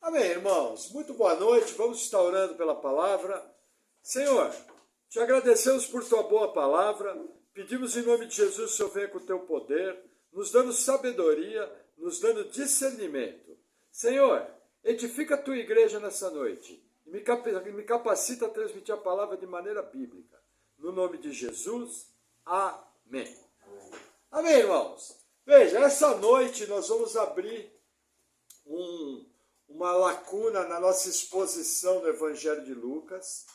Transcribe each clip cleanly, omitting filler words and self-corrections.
Amém, irmãos? Muito boa noite. Vamos estar orando pela palavra. Senhor, te agradecemos por tua boa palavra. Pedimos em nome de Jesus, Senhor, venha com o teu poder, nos dando sabedoria, nos dando discernimento. Senhor, edifica a tua igreja nessa noite e me capacita a transmitir a palavra de maneira bíblica. No nome de Jesus, amém. Amém, irmãos? Veja, essa noite nós vamos abrir uma lacuna na nossa exposição do Evangelho de Lucas.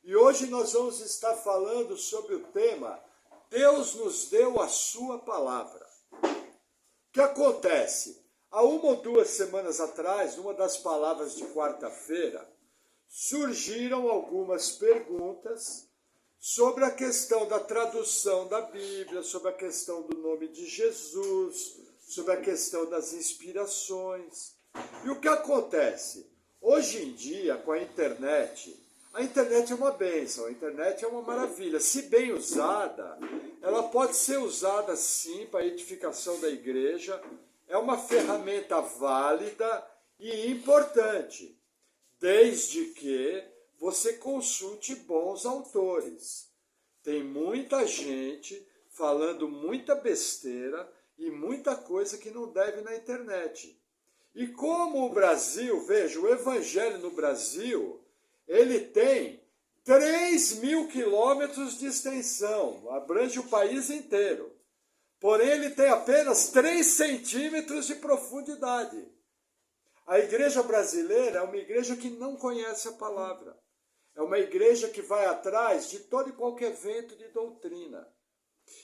E hoje nós vamos estar falando sobre o tema Deus nos deu a sua palavra. O que acontece? Há uma ou duas semanas atrás, numa das palavras de quarta-feira, surgiram algumas perguntas sobre a questão da tradução da Bíblia, sobre a questão do nome de Jesus, sobre a questão das inspirações. E o que acontece? Hoje em dia, com a internet é uma bênção, a internet é uma maravilha. Se bem usada, ela pode ser usada sim para a edificação da igreja, é uma ferramenta válida e importante, desde que você consulte bons autores. Tem muita gente falando muita besteira e muita coisa que não deve na internet. E como o Brasil, veja, o Evangelho no Brasil, ele tem 3.000 quilômetros de extensão, abrange o país inteiro. Porém, ele tem apenas 3 centímetros de profundidade. A igreja brasileira é uma igreja que não conhece a palavra. É uma igreja que vai atrás de todo e qualquer vento de doutrina.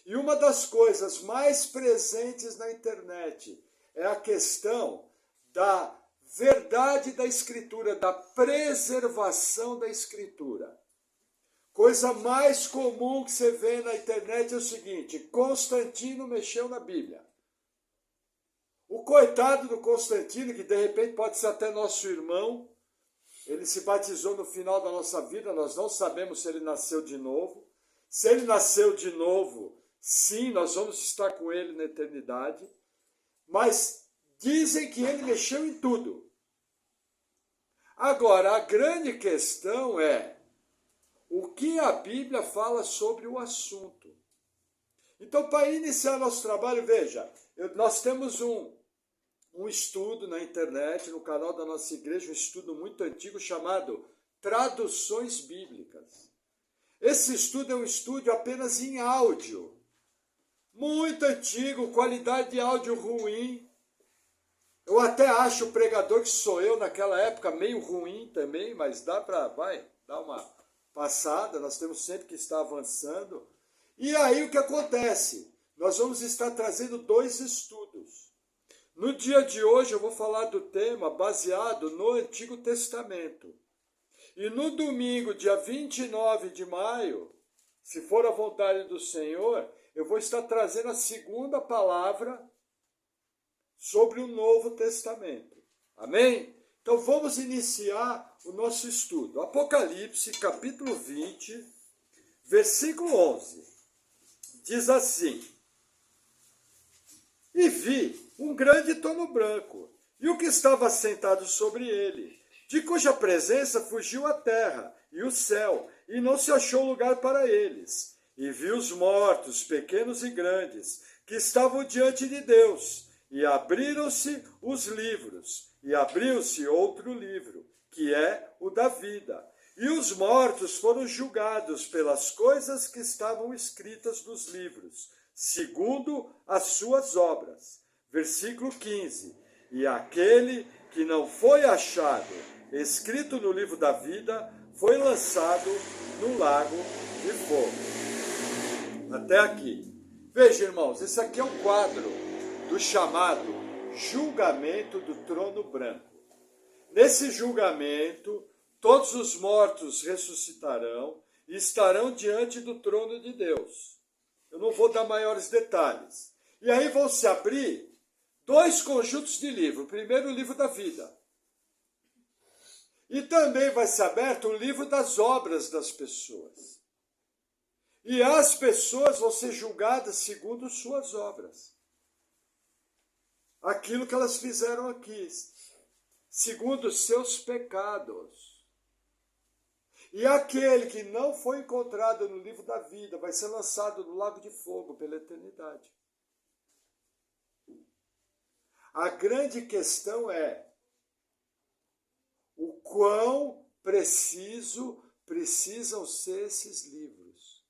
E uma das coisas mais presentes na internet é a questão da verdade da Escritura, da preservação da Escritura. Coisa mais comum que você vê na internet é o seguinte: Constantino mexeu na Bíblia. O coitado do Constantino, que de repente pode ser até nosso irmão, ele se batizou no final da nossa vida, nós não sabemos se ele nasceu de novo. Se ele nasceu de novo, sim, nós vamos estar com ele na eternidade. Mas dizem que ele mexeu em tudo. Agora, a grande questão é o que a Bíblia fala sobre o assunto. Então, para iniciar nosso trabalho, veja, nós temos um estudo na internet, no canal da nossa igreja, um estudo muito antigo chamado Traduções Bíblicas. Esse estudo é um estudo apenas em áudio. Muito antigo, qualidade de áudio ruim. Eu até acho o pregador que sou eu naquela época meio ruim também, mas dá para, dar uma passada, nós temos sempre que estar avançando. E aí o que acontece? Nós vamos estar trazendo 2 estudos. No dia de hoje eu vou falar do tema baseado no Antigo Testamento. E no domingo, dia 29 de maio, se for a vontade do Senhor, eu vou estar trazendo a segunda palavra sobre o Novo Testamento. Amém? Então vamos iniciar o nosso estudo. Apocalipse, capítulo 20, versículo 11. Diz assim: E vi um grande trono branco, e o que estava sentado sobre ele, de cuja presença fugiu a terra e o céu, e não se achou lugar para eles. E vi os mortos, pequenos e grandes, que estavam diante de Deus, e abriram-se os livros, e abriu-se outro livro, que é o da vida. E os mortos foram julgados pelas coisas que estavam escritas nos livros, segundo as suas obras. Versículo 15. E aquele que não foi achado escrito no livro da vida foi lançado no lago de fogo. Até aqui. Veja, irmãos, esse aqui é um quadro do chamado julgamento do trono branco. Nesse julgamento, todos os mortos ressuscitarão e estarão diante do trono de Deus. Eu não vou dar maiores detalhes. E aí vão se abrir 2 conjuntos de livros. O primeiro, o livro da vida. E também vai ser aberto o livro das obras das pessoas. E as pessoas vão ser julgadas segundo suas obras. Aquilo que elas fizeram aqui. segundo os seus pecados. E aquele que não foi encontrado no livro da vida vai ser lançado no lago de fogo pela eternidade. A grande questão é o quão precisam ser esses livros.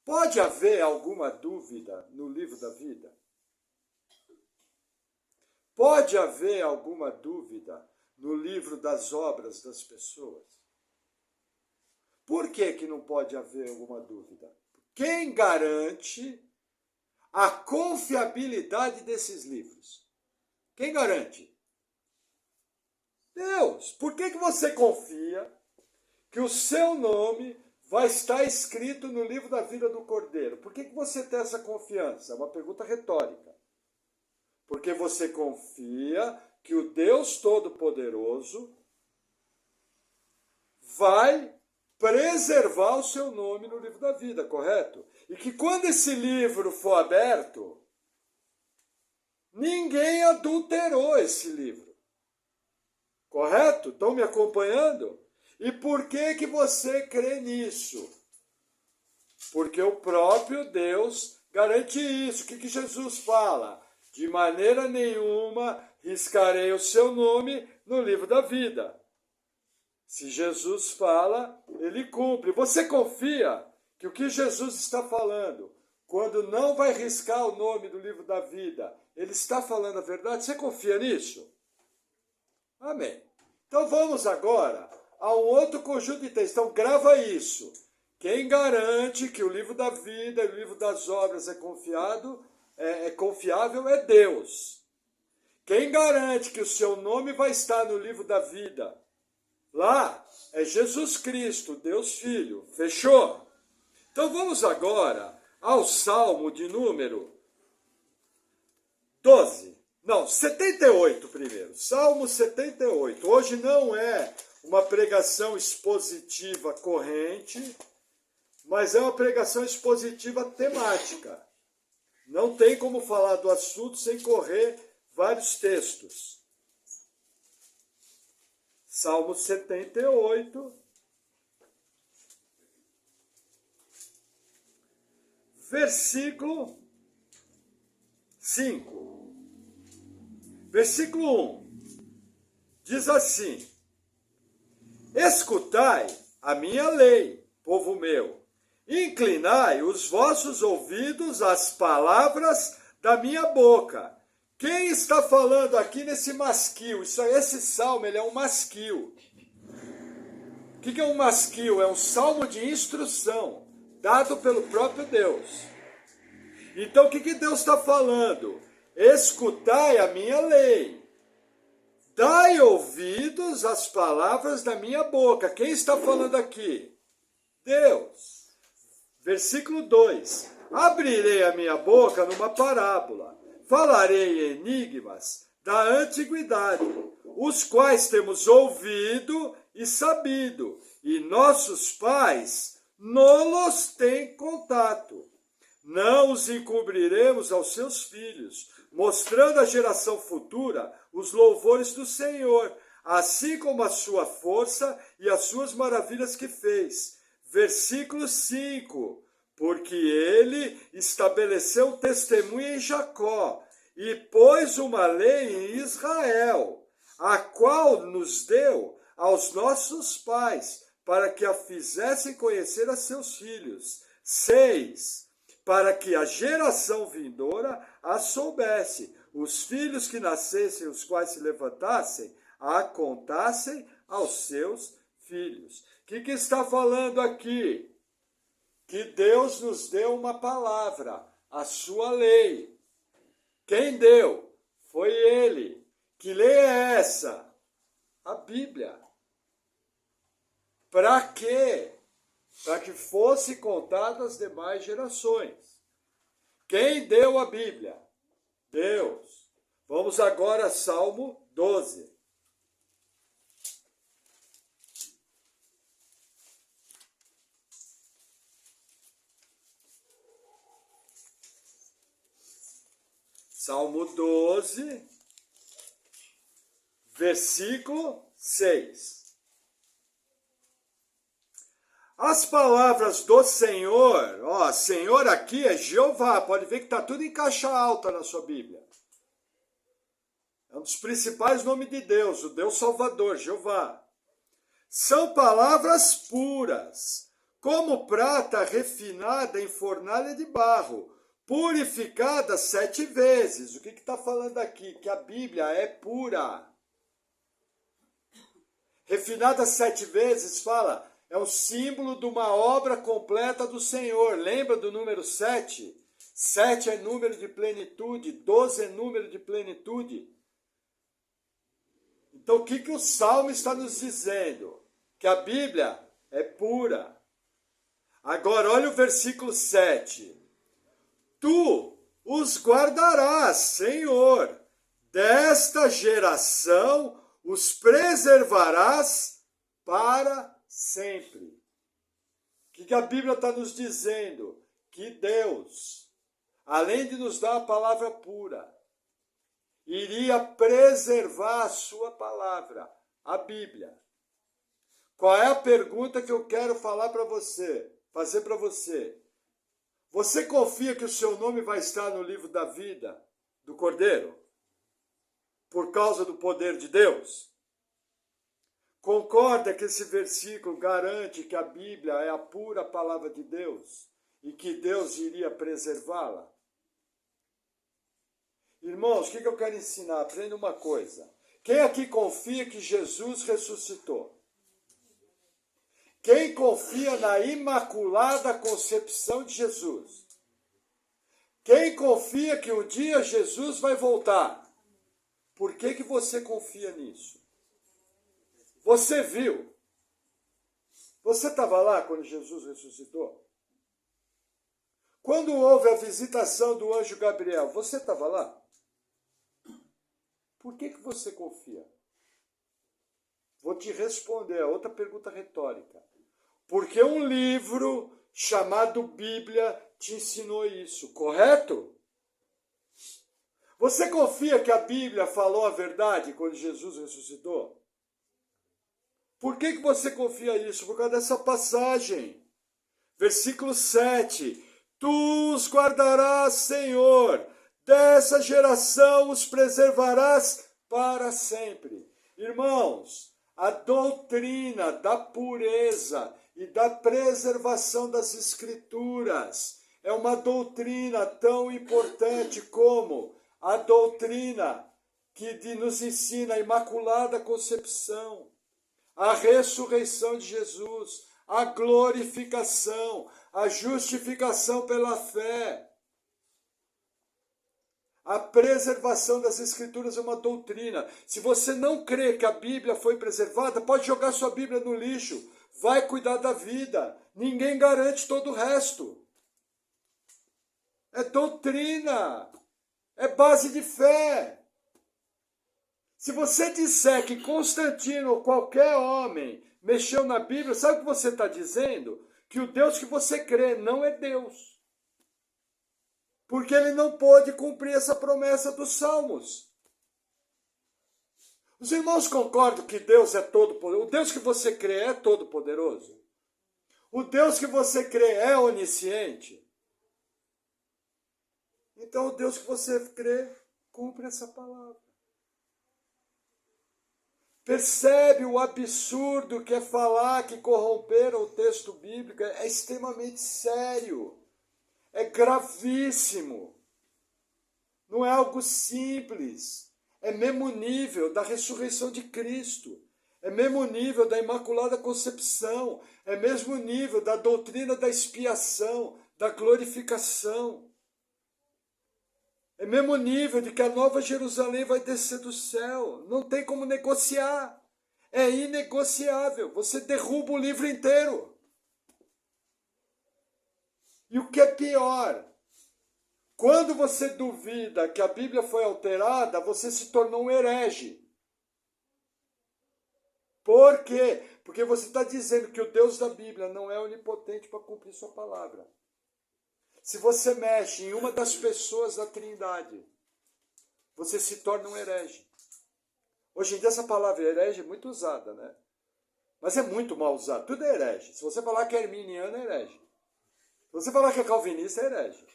Pode haver alguma dúvida no livro da vida? Pode haver alguma dúvida no livro das obras das pessoas? Por que não pode haver alguma dúvida? Quem garante a confiabilidade desses livros? Quem garante? Deus. Por que você confia que o seu nome vai estar escrito no livro da vida do Cordeiro? Por que você tem essa confiança? É uma pergunta retórica. Porque você confia que o Deus Todo-Poderoso vai preservar o seu nome no livro da vida, correto? E que quando esse livro for aberto, ninguém adulterou esse livro. Correto? Estão me acompanhando? E por que você crê nisso? Porque o próprio Deus garante isso. O que Jesus fala? De maneira nenhuma riscarei o seu nome no livro da vida. Se Jesus fala, ele cumpre. Você confia que o que Jesus está falando, quando não vai riscar o nome do livro da vida, ele está falando a verdade? Você confia nisso? Amém. Então vamos agora a um outro conjunto de textos. Então grava isso. Quem garante que o livro da vida e o livro das obras é confiável é Deus. Quem garante que o seu nome vai estar no livro da vida lá é Jesus Cristo, Deus Filho. Fechou? Então vamos agora ao Salmo de número 78 primeiro. Salmo 78. Hoje não é uma pregação expositiva corrente, mas é uma pregação expositiva temática. Não tem como falar do assunto sem correr vários textos. Salmo 78, versículo 5. Versículo 1. Diz assim: escutai a minha lei, povo meu, inclinai os vossos ouvidos às palavras da minha boca. Quem está falando aqui nesse masquil? Esse salmo ele é um masquil. O que é um masquil? É um salmo de instrução, dado pelo próprio Deus. Então o que Deus está falando? Escutai a minha lei. Dai ouvidos às palavras da minha boca. Quem está falando aqui? Deus. Versículo 2. Abrirei a minha boca numa parábola. Falarei enigmas da antiguidade, os quais temos ouvido e sabido, e nossos pais nos têm contato. Não os encobriremos aos seus filhos, mostrando à geração futura os louvores do Senhor, assim como a sua força e as suas maravilhas que fez. Versículo 5. Porque ele estabeleceu testemunho em Jacó e pôs uma lei em Israel, a qual nos deu aos nossos pais, para que a fizessem conhecer a seus filhos. 6. Para que a geração vindoura a soubesse, os filhos que nascessem, os quais se levantassem, a contassem aos seus filhos. O que está falando aqui? Que Deus nos deu uma palavra, a sua lei. Quem deu? Foi Ele. Que lei é essa? A Bíblia. Para quê? Para que fosse contado às demais gerações. Quem deu a Bíblia? Deus. Vamos agora a Salmo 12. Salmo 12, versículo 6. As palavras do Senhor, ó, Senhor aqui é Jeová, pode ver que está tudo em caixa alta na sua Bíblia. É um dos principais nomes de Deus, o Deus Salvador, Jeová. São palavras puras, como prata refinada em fornalha de barro, purificada 7 vezes. O que está falando aqui? Que a Bíblia é pura. Refinada 7 vezes, fala, é o símbolo de uma obra completa do Senhor. Lembra do número 7? 7 é número de plenitude, 12 é número de plenitude. Então, o que o Salmo está nos dizendo? Que a Bíblia é pura. Agora, olha o versículo 7. Tu os guardarás, Senhor, desta geração os preservarás para sempre. O que a Bíblia está nos dizendo? Que Deus, além de nos dar a palavra pura, iria preservar a sua palavra, a Bíblia. Qual é a pergunta que eu quero falar para você, fazer para você? Você confia que o seu nome vai estar no livro da vida do Cordeiro? Por causa do poder de Deus? Concorda que esse versículo garante que a Bíblia é a pura palavra de Deus e que Deus iria preservá-la? Irmãos, o que eu quero ensinar? Aprenda uma coisa. Quem aqui confia que Jesus ressuscitou? Quem confia na imaculada concepção de Jesus? Quem confia que um dia Jesus vai voltar? Por que você confia nisso? Você viu? Você estava lá quando Jesus ressuscitou? Quando houve a visitação do anjo Gabriel, você estava lá? Por que você confia? Vou te responder a outra pergunta retórica. Porque um livro chamado Bíblia te ensinou isso, correto? Você confia que a Bíblia falou a verdade quando Jesus ressuscitou? Por que você confia nisso? Por causa dessa passagem. Versículo 7. Tu os guardarás, Senhor, dessa geração os preservarás para sempre. Irmãos, a doutrina da pureza e da preservação das Escrituras é uma doutrina tão importante como a doutrina que nos ensina a Imaculada Concepção, a ressurreição de Jesus, a glorificação, a justificação pela fé. A preservação das Escrituras é uma doutrina. Se você não crê que a Bíblia foi preservada, pode jogar sua Bíblia no lixo. Vai cuidar da vida. Ninguém garante todo o resto. É doutrina. É base de fé. Se você disser que Constantino ou qualquer homem mexeu na Bíblia, sabe o que você está dizendo? Que o Deus que você crê não é Deus. Porque ele não pôde cumprir essa promessa dos Salmos. Os irmãos concordam que Deus é todo-poderoso? O Deus que você crê é todo-poderoso? O Deus que você crê é onisciente? Então o Deus que você crê cumpre essa palavra. Percebe o absurdo que é falar que corromperam o texto bíblico? É extremamente sério. É gravíssimo. Não é algo simples. É mesmo nível da ressurreição de Cristo. É mesmo nível da Imaculada Concepção. É mesmo nível da doutrina da expiação, da glorificação. É mesmo nível de que a Nova Jerusalém vai descer do céu. Não tem como negociar. É inegociável. Você derruba o livro inteiro. E o que é pior, quando você duvida que a Bíblia foi alterada, você se tornou um herege. Por quê? Porque você está dizendo que o Deus da Bíblia não é onipotente para cumprir sua palavra. Se você mexe em uma das pessoas da Trindade, você se torna um herege. Hoje em dia essa palavra herege é muito usada, né? Mas é muito mal usada. Tudo é herege. Se você falar que é arminiano, é herege. Se você falar que é calvinista, é herege.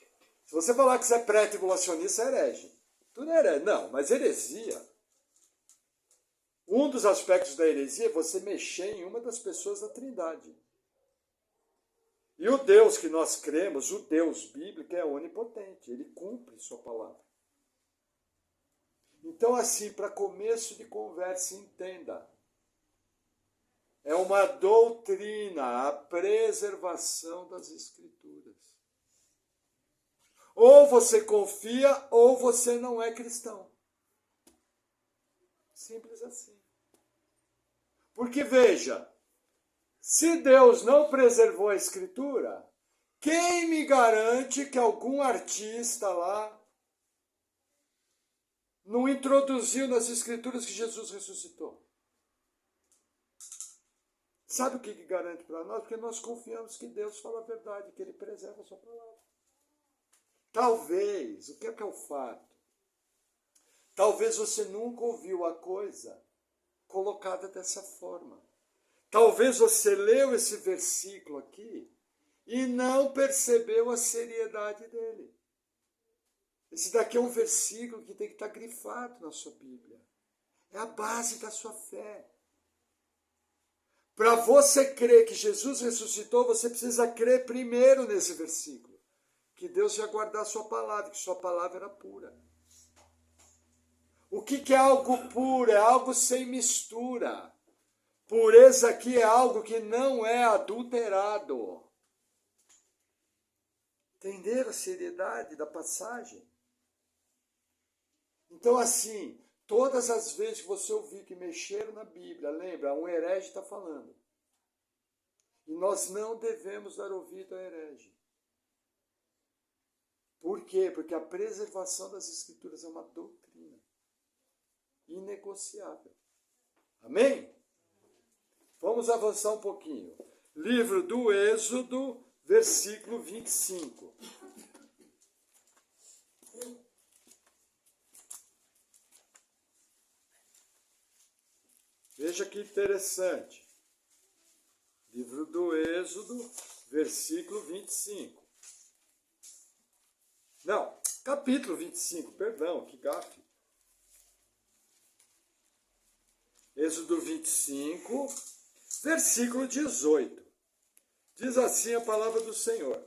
Se você falar que você é pré-tribulacionista, é herege. Tudo é herege. Não, mas heresia. Um dos aspectos da heresia é você mexer em uma das pessoas da Trindade. E o Deus que nós cremos, o Deus bíblico, é onipotente. Ele cumpre sua palavra. Então, assim, para começo de conversa, entenda. É uma doutrina, a preservação das Escrituras. Ou você confia, ou você não é cristão. Simples assim. Porque, veja, se Deus não preservou a Escritura, quem me garante que algum artista lá não introduziu nas Escrituras que Jesus ressuscitou? Sabe o que garante para nós? Porque nós confiamos que Deus fala a verdade, que Ele preserva a sua palavra. Talvez, o que é o fato? Talvez você nunca ouviu a coisa colocada dessa forma. Talvez você leu esse versículo aqui e não percebeu a seriedade dele. Esse daqui é um versículo que tem que estar grifado na sua Bíblia. É a base da sua fé. Para você crer que Jesus ressuscitou, você precisa crer primeiro nesse versículo. Que Deus ia guardar a sua palavra, que sua palavra era pura. O que é algo puro? É algo sem mistura. Pureza aqui é algo que não é adulterado. Entenderam a seriedade da passagem? Então, assim, todas as vezes que você ouvir que mexeram na Bíblia, lembra, um herege está falando. E nós não devemos dar ouvido a herege. Por quê? Porque a preservação das Escrituras é uma doutrina inegociável. Amém? Vamos avançar um pouquinho. Livro do Êxodo, versículo 25. Veja que interessante. Livro do Êxodo, versículo 25. Não, capítulo 25, perdão, que gafe. Êxodo 25, versículo 18. Diz assim a palavra do Senhor.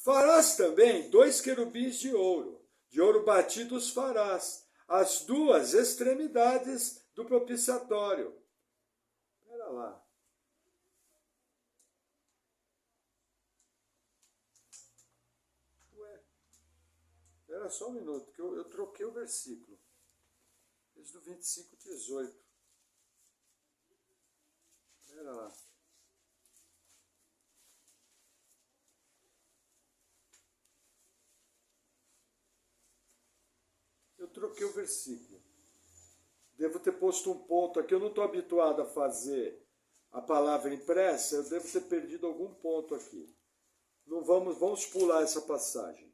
Farás também 2 querubins de ouro batido os farás, as duas extremidades do propiciatório. Espera lá. Espera só um minuto, que eu troquei o versículo. Êxodo 25, 18. Espera lá. Eu troquei o versículo. Devo ter posto um ponto aqui. Eu não estou habituado a fazer a palavra impressa. Eu devo ter perdido algum ponto aqui. Não vamos pular essa passagem.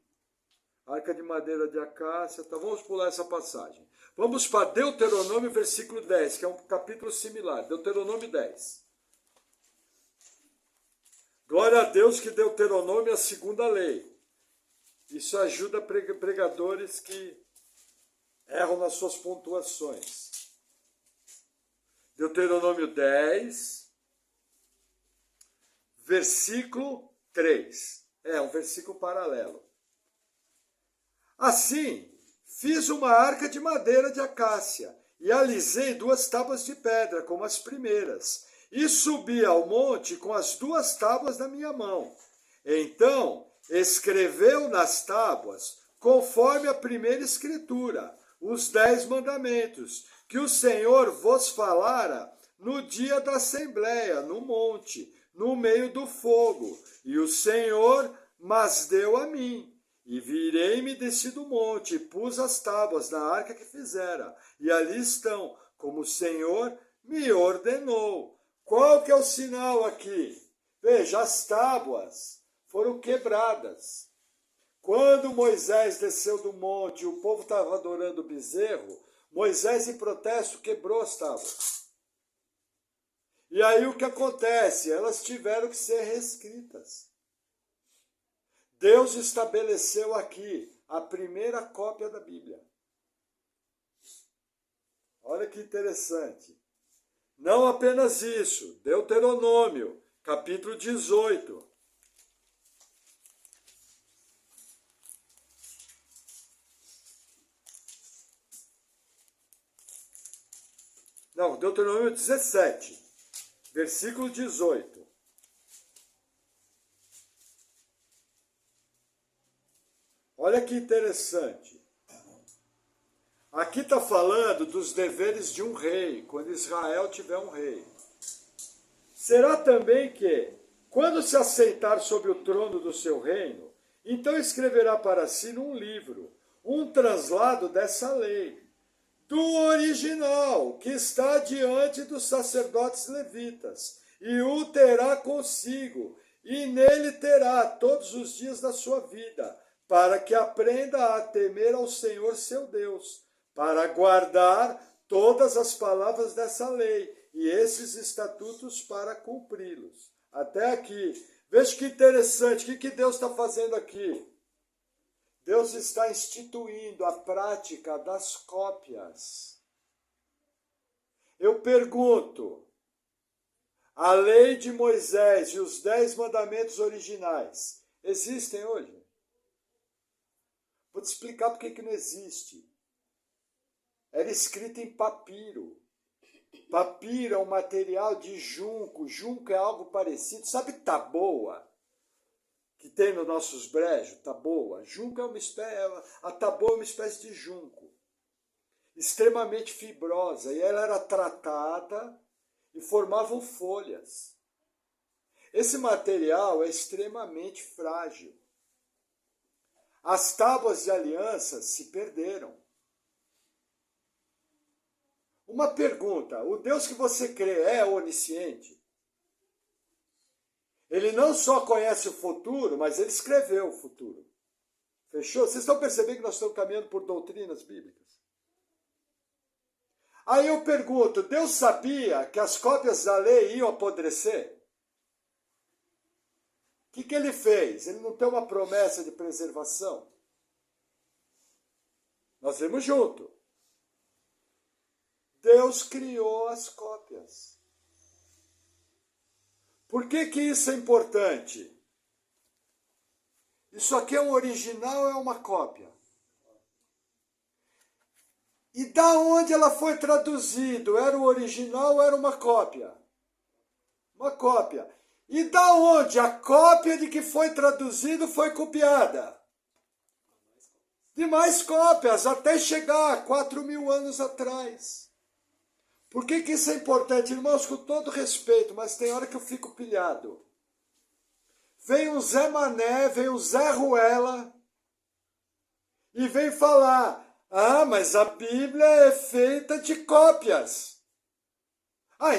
Arca de madeira de acácia. Tá, vamos pular essa passagem. Vamos para Deuteronômio, versículo 10, que é um capítulo similar. Deuteronômio 10. Glória a Deus que Deuteronômio é a segunda lei. Isso ajuda pregadores que erram nas suas pontuações. Deuteronômio 10, versículo 3. É um versículo paralelo. Assim, fiz uma arca de madeira de acácia e alisei 2 tábuas de pedra, como as primeiras, e subi ao monte com as 2 tábuas na minha mão. Então, escreveu nas tábuas, conforme a primeira escritura, os 10 mandamentos, que o Senhor vos falara no dia da assembleia, no monte, no meio do fogo. E o Senhor mas deu a mim. E virei-me desci do monte, e pus as tábuas na arca que fizera, e ali estão, como o Senhor me ordenou. Qual que é o sinal aqui? Veja, as tábuas foram quebradas. Quando Moisés desceu do monte e o povo estava adorando o bezerro, Moisés, em protesto, quebrou as tábuas. E aí o que acontece? Elas tiveram que ser reescritas. Deus estabeleceu aqui a primeira cópia da Bíblia. Olha que interessante. Não apenas isso, Deuteronômio, capítulo 18. Não, Deuteronômio 17, versículo 18. Olha que interessante. Aqui está falando dos deveres de um rei, quando Israel tiver um rei. Será também que, quando se assentar sobre o trono do seu reino, então escreverá para si num livro um translado dessa lei, do original, que está diante dos sacerdotes levitas, e o terá consigo, e nele terá todos os dias da sua vida, para que aprenda a temer ao Senhor seu Deus, para guardar todas as palavras dessa lei e esses estatutos para cumpri-los. Até aqui. Veja que interessante, o que Deus está fazendo aqui? Deus está instituindo a prática das cópias. Eu pergunto, a lei de Moisés e os 10 mandamentos originais existem hoje? Vou te explicar por que não existe. Era escrito em papiro. Papiro é um material de junco. Junco é algo parecido. Sabe taboa? Que tem nos nossos brejos, taboa. Junco é uma espécie, a taboa é uma espécie de junco. Extremamente fibrosa. E ela era tratada e formavam folhas. Esse material é extremamente frágil. As tábuas de aliança se perderam. Uma pergunta, o Deus que você crê é onisciente? Ele não só conhece o futuro, mas ele escreveu o futuro. Fechou? Vocês estão percebendo que nós estamos caminhando por doutrinas bíblicas? Aí eu pergunto, Deus sabia que as cópias da lei iam apodrecer? O que ele fez? Ele não tem uma promessa de preservação? Nós vemos junto. Deus criou as cópias. Por que isso é importante? Isso aqui é um original ou é uma cópia? E da onde ela foi traduzida? Era o original ou era uma cópia? Uma cópia. E da onde a cópia de que foi traduzido foi copiada? De mais cópias, até chegar a 4.000 anos atrás. Por que isso é importante? Irmãos, com todo respeito, mas tem hora que eu fico pilhado. Vem o Zé Mané, vem o Zé Ruela e vem falar, mas a Bíblia é feita de cópias.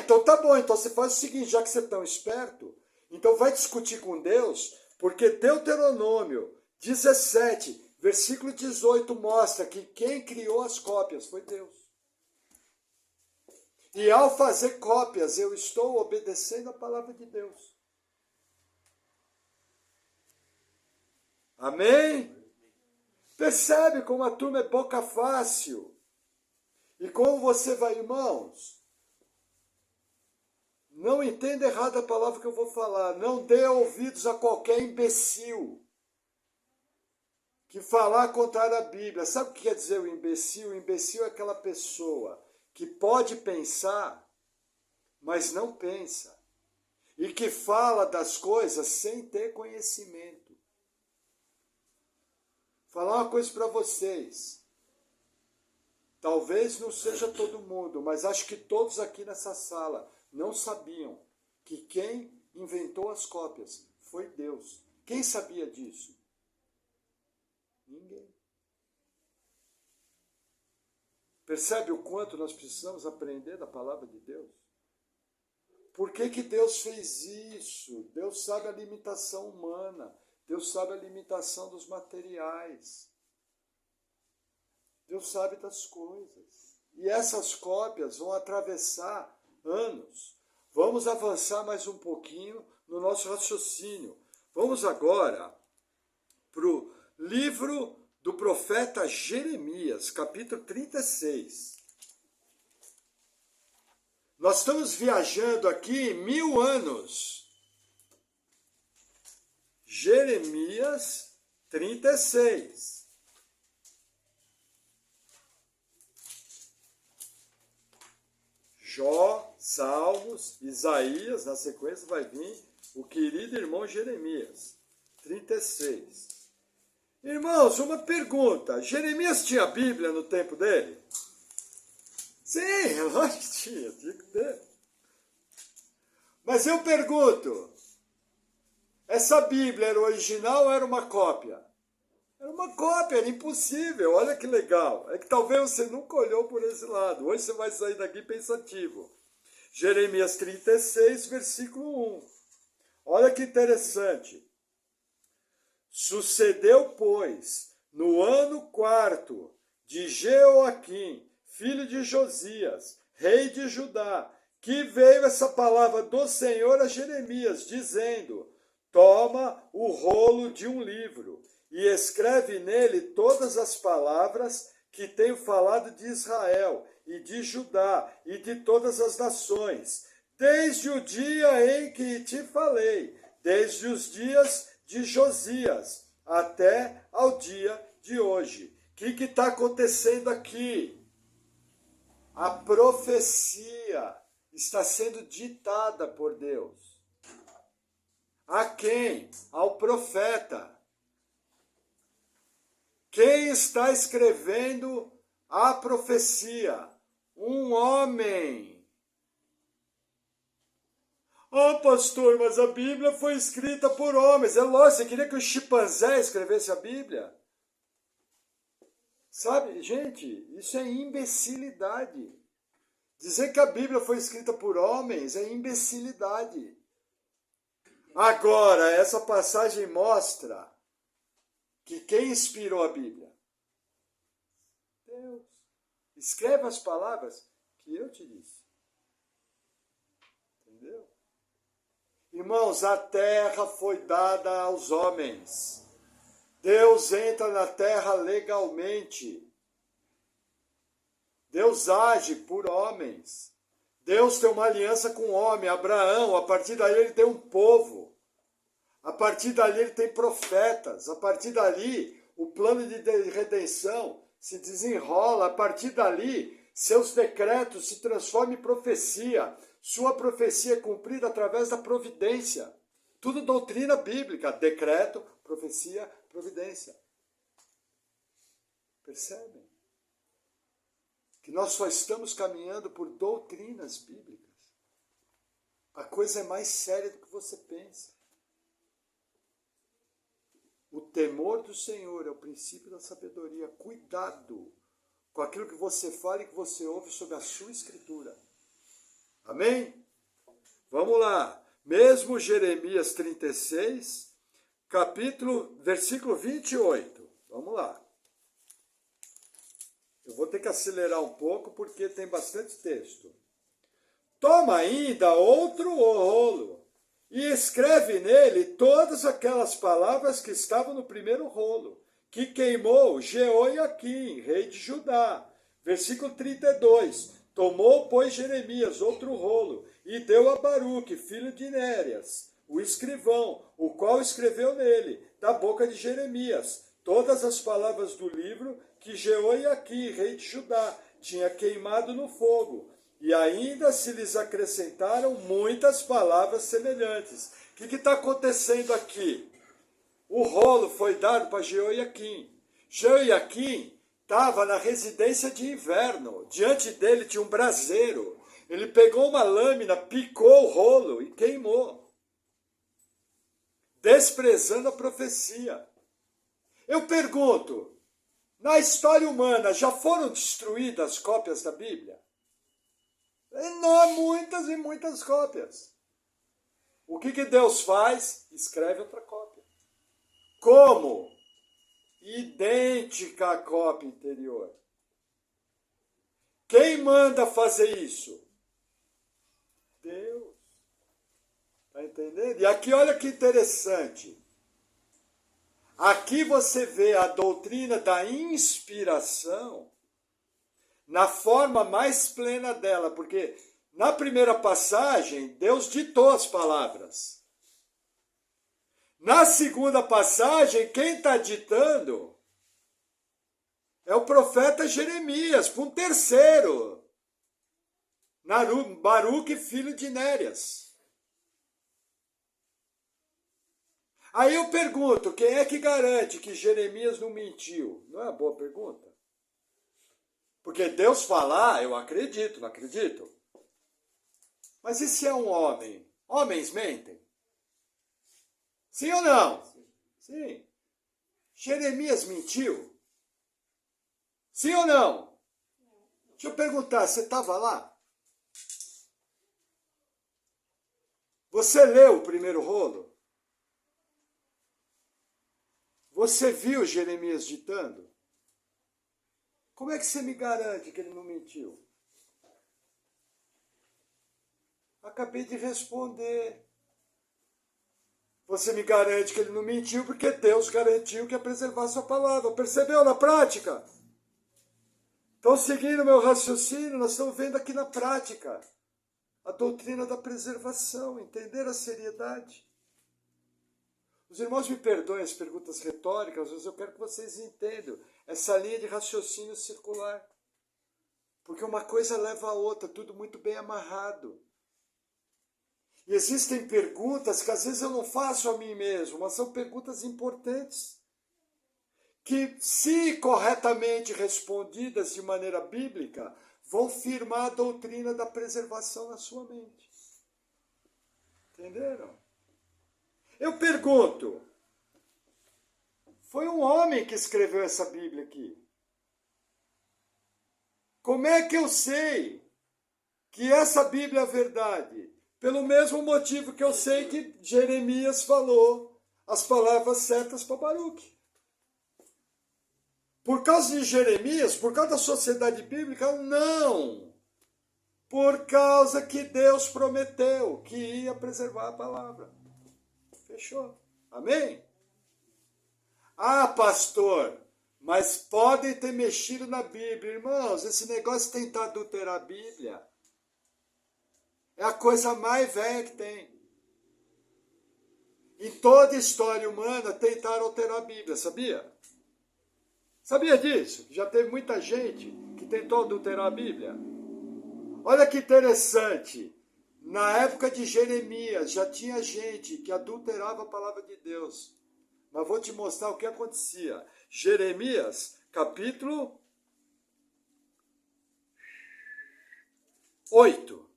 Então tá bom, então você faz o seguinte, já que você é tão esperto, então vai discutir com Deus, porque Deuteronômio 17, versículo 18 mostra que quem criou as cópias foi Deus. E ao fazer cópias, eu estou obedecendo a palavra de Deus. Amém? Percebe como a turma é boca fácil? E como você vai, irmãos? Não entenda errado a palavra que eu vou falar. Não dê ouvidos a qualquer imbecil que falar contrário à Bíblia. Sabe o que quer dizer o imbecil? O imbecil é aquela pessoa que pode pensar, mas não pensa. E que fala das coisas sem ter conhecimento. Falar uma coisa para vocês. Talvez não seja todo mundo, mas acho que todos aqui nessa sala não sabiam que quem inventou as cópias foi Deus. Quem sabia disso? Ninguém. Percebe o quanto nós precisamos aprender da palavra de Deus? Por que Deus fez isso? Deus sabe a limitação humana. Deus sabe a limitação dos materiais. Deus sabe das coisas. E essas cópias vão atravessar anos. Vamos avançar mais um pouquinho no nosso raciocínio. Vamos agora para o livro do profeta Jeremias, capítulo 36. Nós estamos viajando aqui 1000 anos. Jeremias 36. Jó, Salmos, Isaías, na sequência vai vir o querido irmão Jeremias. 36. Irmãos, uma pergunta. Jeremias tinha Bíblia no tempo dele? Sim, lógico que tinha que ter. Mas eu pergunto, essa Bíblia era original ou era uma cópia? Era uma cópia, era impossível, olha que legal. É que talvez você nunca olhou por esse lado. Hoje você vai sair daqui pensativo. Jeremias 36, versículo 1. Olha que interessante. Sucedeu, pois, no ano 4 de Jeoaquim, filho de Josias, rei de Judá, que veio essa palavra do Senhor a Jeremias, dizendo: toma o rolo de um livro e escreve nele todas as palavras que tenho falado de Israel e de Judá e de todas as nações, desde o dia em que te falei, desde os dias de Josias até ao dia de hoje. O que está acontecendo aqui? A profecia está sendo ditada por Deus. A quem? Ao profeta. Quem está escrevendo a profecia? Um homem. Ah, pastor, mas a Bíblia foi escrita por homens. É lógico, você queria que o chimpanzé escrevesse a Bíblia? Sabe, gente, isso é imbecilidade. Dizer que a Bíblia foi escrita por homens é imbecilidade. Agora, essa passagem mostra que quem inspirou a Bíblia? Deus. Escreve as palavras que eu te disse. Entendeu? Irmãos, a terra foi dada aos homens. Deus entra na terra legalmente. Deus age por homens. Deus tem uma aliança com o homem. Abraão, a partir daí ele tem um povo. A partir dali ele tem profetas. A partir dali o plano de redenção se desenrola. A partir dali seus decretos se transformam em profecia. Sua profecia é cumprida através da providência. Tudo doutrina bíblica. Decreto, profecia, providência. Percebem? Que nós só estamos caminhando por doutrinas bíblicas. A coisa é mais séria do que você pensa. O temor do Senhor é o princípio da sabedoria. Cuidado com aquilo que você fala e que você ouve sobre a sua escritura. Amém? Vamos lá. Mesmo Jeremias 36, versículo 28. Vamos lá. Eu vou ter que acelerar um pouco porque tem bastante texto. Toma ainda outro rolo e escreve nele todas aquelas palavras que estavam no primeiro rolo, que queimou Jeoaquim, rei de Judá. Versículo 32. Tomou, pois, Jeremias outro rolo e deu a Baruque, filho de Nérias, o escrivão, o qual escreveu nele, da boca de Jeremias, todas as palavras do livro que Jeoaquim, rei de Judá, tinha queimado no fogo. E ainda se lhes acrescentaram muitas palavras semelhantes. O que está acontecendo aqui? O rolo foi dado para Jeoaquim. Jeoaquim estava na residência de inverno. Diante dele tinha um braseiro. Ele pegou uma lâmina, picou o rolo e queimou, desprezando a profecia. Eu pergunto, na história humana já foram destruídas cópias da Bíblia? Não, muitas e muitas cópias. O que Deus faz? Escreve outra cópia. Como? Idêntica à cópia interior. Quem manda fazer isso? Deus. Está entendendo? E aqui olha que interessante. Aqui você vê a doutrina da inspiração na forma mais plena dela, porque na primeira passagem, Deus ditou as palavras. Na segunda passagem, quem está ditando é o profeta Jeremias, para um terceiro, Baruque, filho de Nérias. Aí eu pergunto, quem é que garante que Jeremias não mentiu? Não é uma boa pergunta? Porque Deus falar, eu acredito, não acredito? Mas e se é um homem? Homens mentem? Sim ou não? Sim. Jeremias mentiu? Sim ou não? Deixa eu perguntar, você estava lá? Você leu o primeiro rolo? Você viu Jeremias ditando? Como é que você me garante que ele não mentiu? Acabei de responder. Você me garante que ele não mentiu porque Deus garantiu que ia preservar sua palavra. Percebeu na prática? Então, seguindo meu raciocínio, nós estamos vendo aqui na prática a doutrina da preservação, entender a seriedade. Os irmãos me perdoem as perguntas retóricas, mas eu quero que vocês entendam essa linha de raciocínio circular. Porque uma coisa leva a outra, tudo muito bem amarrado. E existem perguntas que às vezes eu não faço a mim mesmo, mas são perguntas importantes. Que, se corretamente respondidas de maneira bíblica, vão firmar a doutrina da preservação na sua mente. Entenderam? Eu pergunto, foi um homem que escreveu essa Bíblia aqui. Como é que eu sei que essa Bíblia é a verdade? Pelo mesmo motivo que eu sei que Jeremias falou as palavras certas para Baruque. Por causa de Jeremias, por causa da sociedade bíblica, não. Por causa que Deus prometeu que ia preservar a palavra. Fechou. Amém? Ah, pastor, mas podem ter mexido na Bíblia. Irmãos, esse negócio de tentar adulterar a Bíblia é a coisa mais velha que tem. Em toda a história humana, tentaram alterar a Bíblia, sabia? Sabia disso? Já teve muita gente que tentou adulterar a Bíblia. Olha que interessante. Na época de Jeremias, já tinha gente que adulterava a palavra de Deus. Mas vou te mostrar o que acontecia. Jeremias, capítulo 8.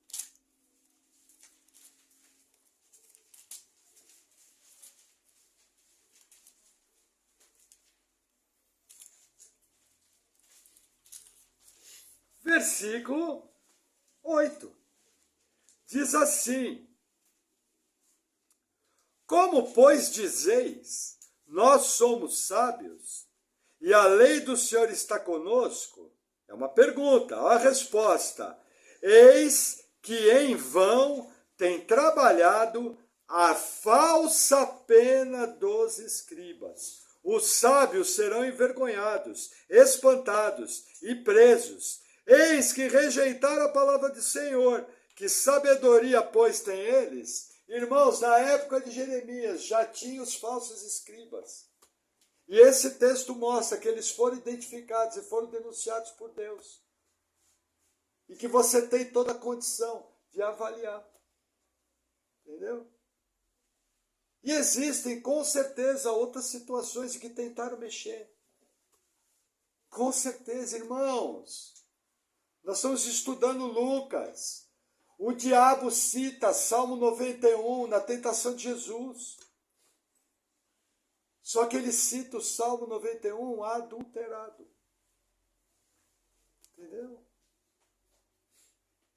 Versículo 8. Diz assim: Como, pois, dizeis, nós somos sábios, e a lei do Senhor está conosco? É uma pergunta, a resposta. Eis que em vão tem trabalhado a falsa pena dos escribas. Os sábios serão envergonhados, espantados e presos. Eis que rejeitaram a palavra do Senhor. Que sabedoria, pois, tem eles? Irmãos, na época de Jeremias já tinha os falsos escribas. E esse texto mostra que eles foram identificados e foram denunciados por Deus. E que você tem toda a condição de avaliar. Entendeu? E existem, com certeza, outras situações em que tentaram mexer. Com certeza, irmãos. Nós estamos estudando Lucas. O diabo cita Salmo 91 na tentação de Jesus. Só que ele cita o Salmo 91 adulterado. Entendeu?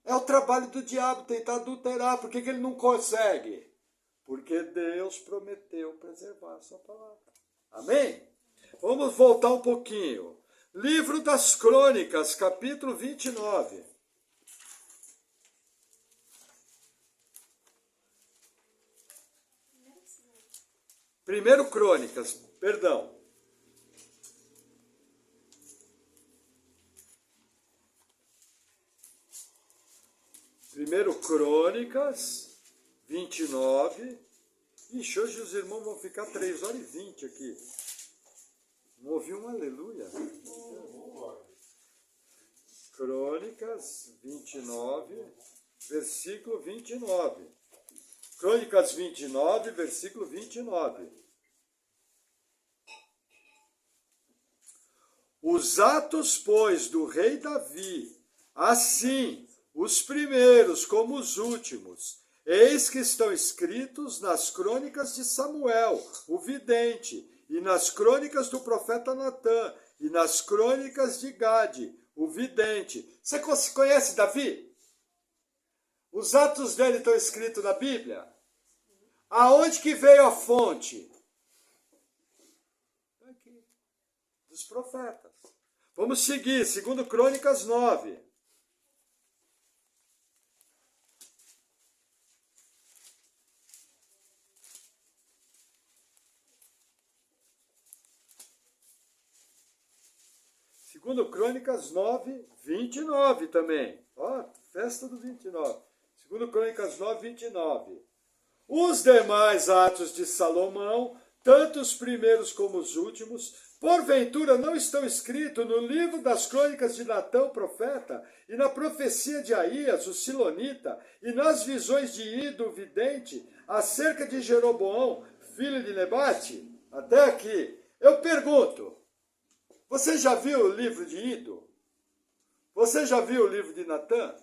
É o trabalho do diabo tentar adulterar. Por que ele não consegue? Porque Deus prometeu preservar a sua palavra. Amém? Vamos voltar um pouquinho. Livro das Crônicas, capítulo 29. Primeiro Crônicas, perdão. Primeiro Crônicas, 29. Ixi, hoje os irmãos vão ficar 3h20 aqui. Não ouvi um aleluia? Crônicas 29, versículo 29. Crônicas 29, versículo 29. Os atos, pois, do rei Davi, assim, os primeiros como os últimos, eis que estão escritos nas crônicas de Samuel, o vidente, e nas crônicas do profeta Natã, e nas crônicas de Gade, o vidente. Você conhece Davi? Os atos dele estão escritos na Bíblia? Aonde que veio a fonte? Aqui, dos profetas. Vamos seguir, 2 Crônicas 9. Segundo Crônicas 9, 29 também. Ó, festa do 29. Segundo Crônicas 9, 29. Os demais atos de Salomão, tanto os primeiros como os últimos, porventura não estão escritos no livro das crônicas de Natã, o profeta, e na profecia de Aías, o silonita, e nas visões de Ido, o vidente, acerca de Jeroboão, filho de Nebate? Até aqui. Eu pergunto, você já viu o livro de Ido? Você já viu o livro de Natã?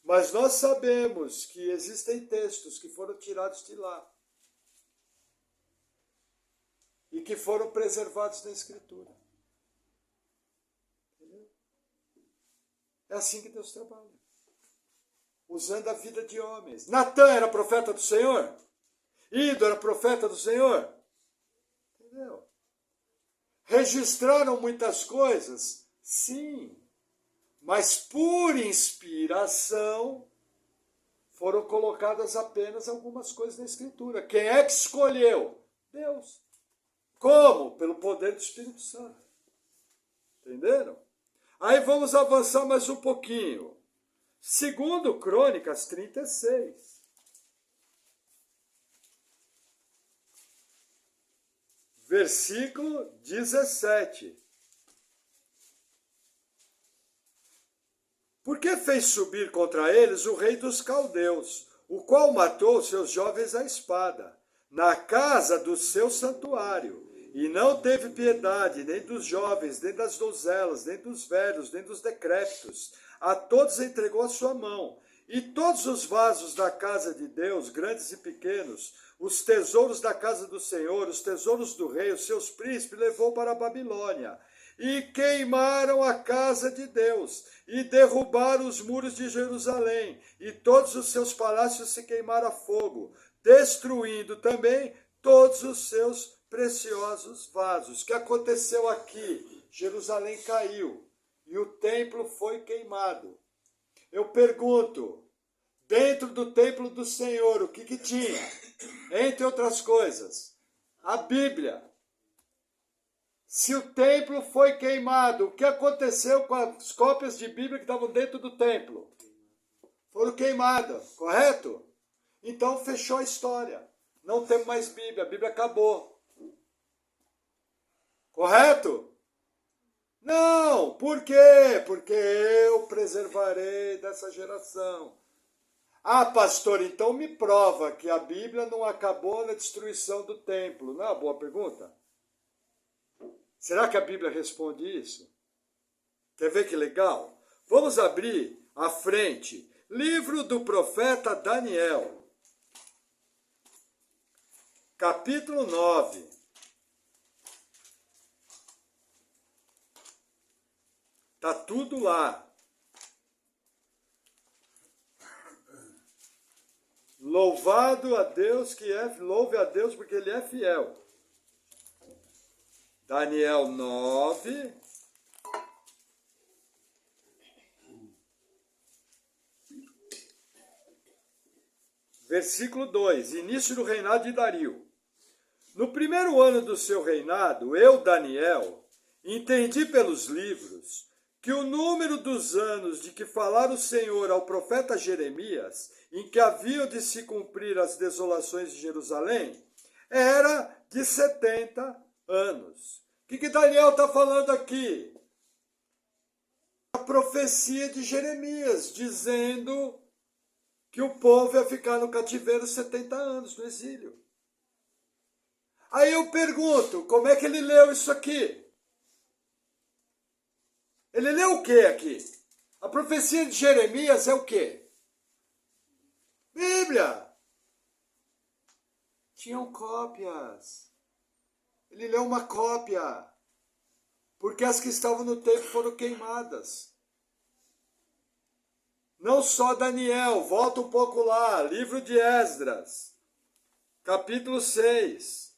Mas nós sabemos que existem textos que foram tirados de lá e que foram preservados na Escritura. Entendeu? É assim que Deus trabalha. Usando a vida de homens. Natã era profeta do Senhor? Ido era profeta do Senhor? Entendeu? Registraram muitas coisas? Sim. Mas por inspiração foram colocadas apenas algumas coisas na Escritura. Quem é que escolheu? Deus. Como? Pelo poder do Espírito Santo. Entenderam? Aí vamos avançar mais um pouquinho. 2 Crônicas 36. Versículo 17. Porque fez subir contra eles o rei dos caldeus, o qual matou seus jovens à espada, na casa do seu santuário, e não teve piedade nem dos jovens, nem das donzelas, nem dos velhos, nem dos decrépitos. A todos entregou a sua mão. E todos os vasos da casa de Deus, grandes e pequenos, os tesouros da casa do Senhor, os tesouros do rei, os seus príncipes, levou para a Babilônia. E queimaram a casa de Deus, e derrubaram os muros de Jerusalém, e todos os seus palácios se queimaram a fogo, destruindo também todos os seus preciosos vasos. O que aconteceu aqui? Jerusalém caiu, e o templo foi queimado. Eu pergunto, dentro do templo do Senhor, o que tinha? Entre outras coisas, a Bíblia. Se o templo foi queimado, o que aconteceu com as cópias de Bíblia que estavam dentro do templo? Foram queimadas, correto? Então fechou a história. Não temos mais Bíblia, a Bíblia acabou. Correto? Não, por quê? Porque eu preservarei dessa geração. Ah, pastor, então me prova que a Bíblia não acabou na destruição do templo. Não é uma boa pergunta? Será que a Bíblia responde isso? Quer ver que legal? Vamos abrir à frente. Livro do profeta Daniel. Capítulo 9. Está tudo lá. Louvado a Deus louve a Deus porque Ele é fiel. Daniel 9. Versículo 2, início do reinado de Dario. No primeiro ano do seu reinado, eu, Daniel, entendi pelos livros que o número dos anos de que falara o Senhor ao profeta Jeremias, em que haviam de se cumprir as desolações de Jerusalém, era de 70 anos. O que Daniel está falando aqui? A profecia de Jeremias, dizendo que o povo ia ficar no cativeiro 70 anos, no exílio. Aí eu pergunto, como é que ele leu isso aqui? Ele leu o que aqui? A profecia de Jeremias é o quê? Bíblia. Tinham cópias. Ele leu uma cópia, porque as que estavam no templo foram queimadas. Não só Daniel, volta um pouco lá, livro de Esdras, capítulo 6.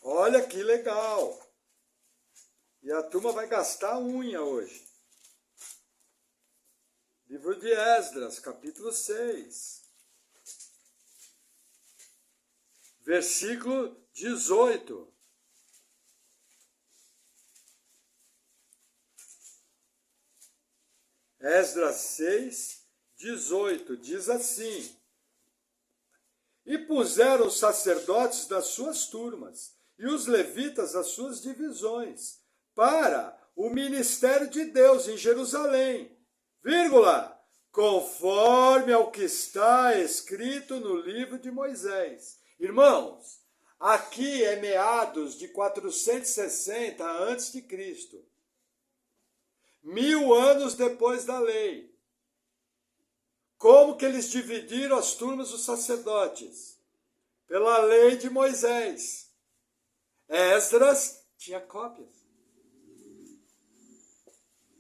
Olha que legal. E a turma vai gastar a unha hoje. Livro de Esdras, capítulo 6. Versículo 18. Esdras 6, 18, diz assim: E puseram os sacerdotes das suas turmas, e os levitas das suas divisões, para o ministério de Deus em Jerusalém, vírgula, conforme ao que está escrito no livro de Moisés. Irmãos, aqui é meados de 460 a.C., 1000 anos depois da lei. Como que eles dividiram as turmas dos sacerdotes? Pela lei de Moisés. Esdras tinha cópias.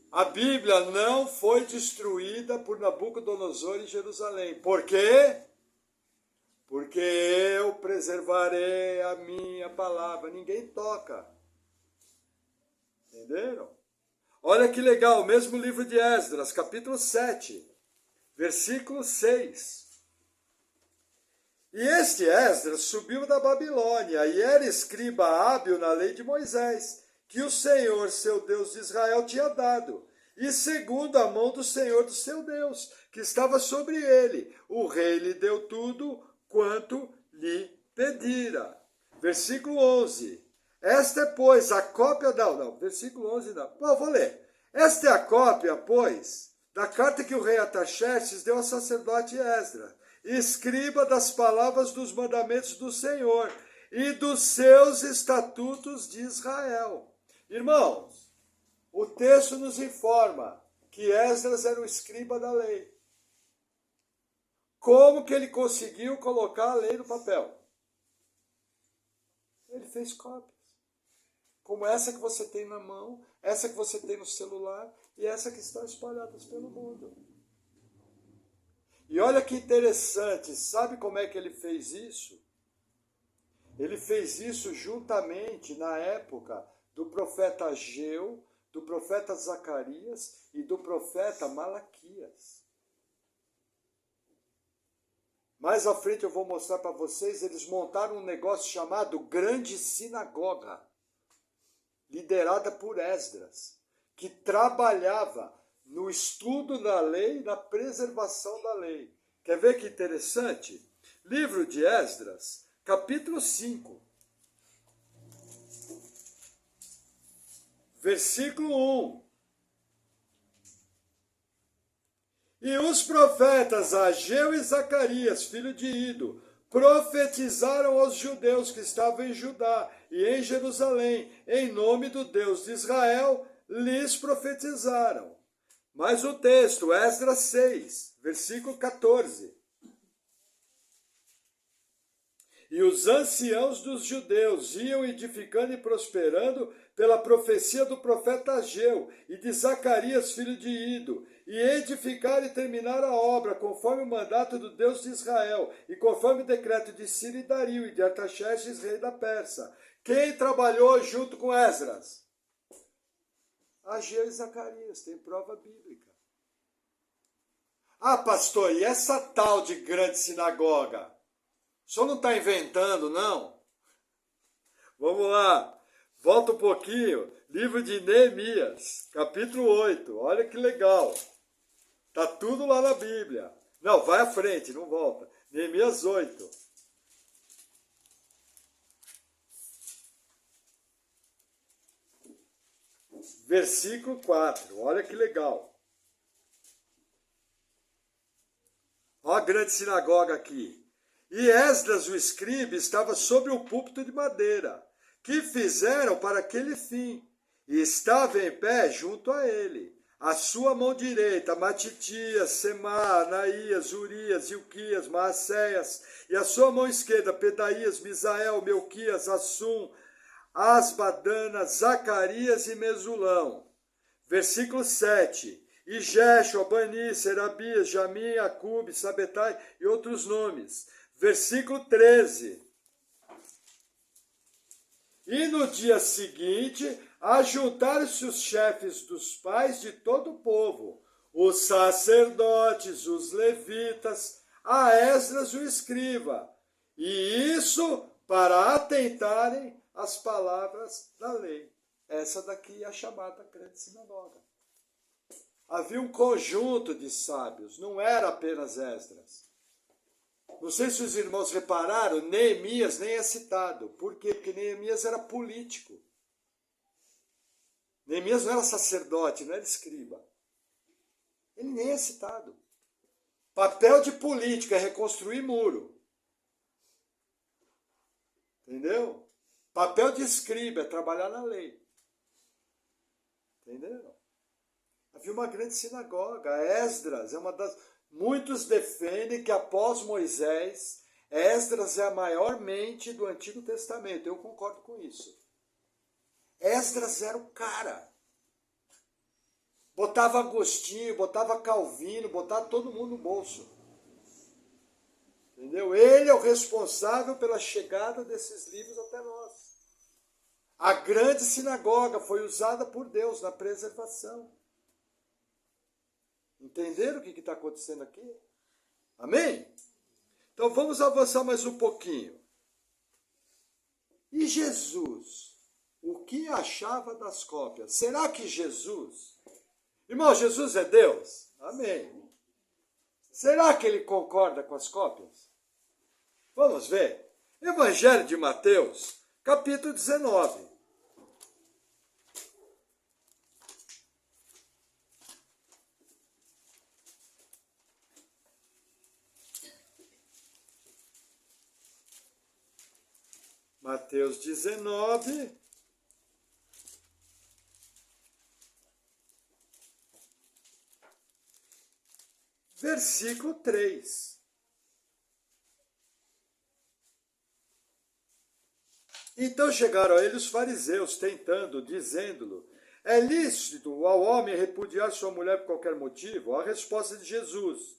A Bíblia não foi destruída por Nabucodonosor em Jerusalém. Por quê? Porque eu preservarei a minha palavra. Ninguém toca. Entenderam? Olha que legal, o mesmo livro de Esdras, capítulo 7, versículo 6. E este Esdras subiu da Babilônia e era escriba hábil na lei de Moisés, que o Senhor, seu Deus de Israel, tinha dado, e segundo a mão do Senhor, do seu Deus, que estava sobre ele. O rei lhe deu tudo quanto lhe pedira. Versículo 11. Esta é, pois, a cópia... Não, versículo 11 não. Bom, vou ler. Esta é a cópia, pois, da carta que o rei Artaxerxes deu ao sacerdote Esdras, escriba das palavras dos mandamentos do Senhor e dos seus estatutos de Israel. Irmãos, o texto nos informa que Esdras era o escriba da lei. Como que ele conseguiu colocar a lei no papel? Ele fez cópias. Como essa que você tem na mão, essa que você tem no celular e essa que estão espalhadas pelo mundo. E olha que interessante, sabe como é que ele fez isso? Ele fez isso juntamente na época do profeta Ageu, do profeta Zacarias e do profeta Malaquias. Mais à frente eu vou mostrar para vocês, eles montaram um negócio chamado Grande Sinagoga, liderada por Esdras, que trabalhava no estudo da lei e na preservação da lei. Quer ver que interessante? Livro de Esdras, capítulo 5, versículo 1. E os profetas Ageu e Zacarias, filho de Ido, profetizaram aos judeus que estavam em Judá e em Jerusalém, em nome do Deus de Israel, lhes profetizaram. Mas o texto, Esdras 6, versículo 14. E os anciãos dos judeus iam edificando e prosperando, pela profecia do profeta Ageu e de Zacarias, filho de Ido, e edificar e terminar a obra, conforme o mandato do Deus de Israel, e conforme o decreto de Ciro e Dario e de Artaxerxes, rei da Pérsia. Quem trabalhou junto com Esdras? Ageu e Zacarias, tem prova bíblica. Ah, pastor, e essa tal de grande sinagoga? O senhor não está inventando, não? Vamos lá, volta um pouquinho. Livro de Neemias, capítulo 8. Olha que legal. Está tudo lá na Bíblia. Não, vai à frente, não volta. Neemias 8. Versículo 4. Olha que legal. Olha a grande sinagoga aqui. E Esdras, o escriba, estava sobre o púlpito de madeira, que fizeram para aquele fim, e estava em pé junto a ele. A sua mão direita, Matitias, Semá, Anaías, Urias, Ilquias, Maacéias, e a sua mão esquerda, Pedaías, Misael, Melquias, Assum, Asbadana, Zacarias e Mesulão. Versículo 7. E Jeshua, Bani, Serabias, Jamim, Acube, Sabetai e outros nomes. Versículo 13. E no dia seguinte, ajuntaram-se os chefes dos pais de todo o povo, os sacerdotes, os levitas, a Esdras o escriba, e isso para atentarem às palavras da lei. Essa daqui é a chamada grande sinagoga. Havia um conjunto de sábios, não era apenas Esdras. Não sei se os irmãos repararam, Neemias nem é citado. Por quê? Porque Neemias era político. Neemias não era sacerdote, não era escriba. Ele nem é citado. Papel de político é reconstruir muro. Entendeu? Papel de escriba é trabalhar na lei. Entenderam? Havia uma grande sinagoga. Esdras é uma das... Muitos defendem que após Moisés, Esdras é a maior mente do Antigo Testamento. Eu concordo com isso. Esdras era o cara. Botava Agostinho, botava Calvino, botava todo mundo no bolso. Entendeu? Ele é o responsável pela chegada desses livros até nós. A grande sinagoga foi usada por Deus na preservação. Entenderam o que está acontecendo aqui? Amém? Então vamos avançar mais um pouquinho. E Jesus? O que achava das cópias? Será que Jesus... Irmão, Jesus é Deus? Amém. Será que ele concorda com as cópias? Vamos ver. Evangelho de Mateus, capítulo 19. Mateus 19, versículo 3. Então chegaram a ele os fariseus, tentando, dizendo-lhe: é lícito ao homem repudiar sua mulher por qualquer motivo? A resposta de Jesus.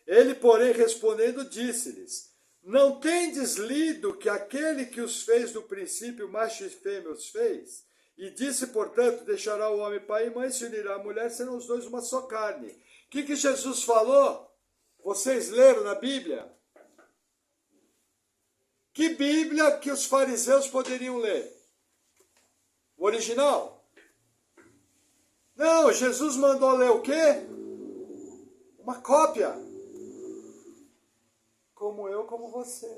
Ele, porém, respondendo, disse-lhes: não tendes lido que aquele que os fez do princípio, macho e fêmea os fez? E disse, portanto, deixará o homem pai e mãe, se unirá à mulher, serão os dois uma só carne. O que Jesus falou? Vocês leram na Bíblia? Que Bíblia que os fariseus poderiam ler? O original? Não, Jesus mandou ler o quê? Uma cópia. Como eu, como você.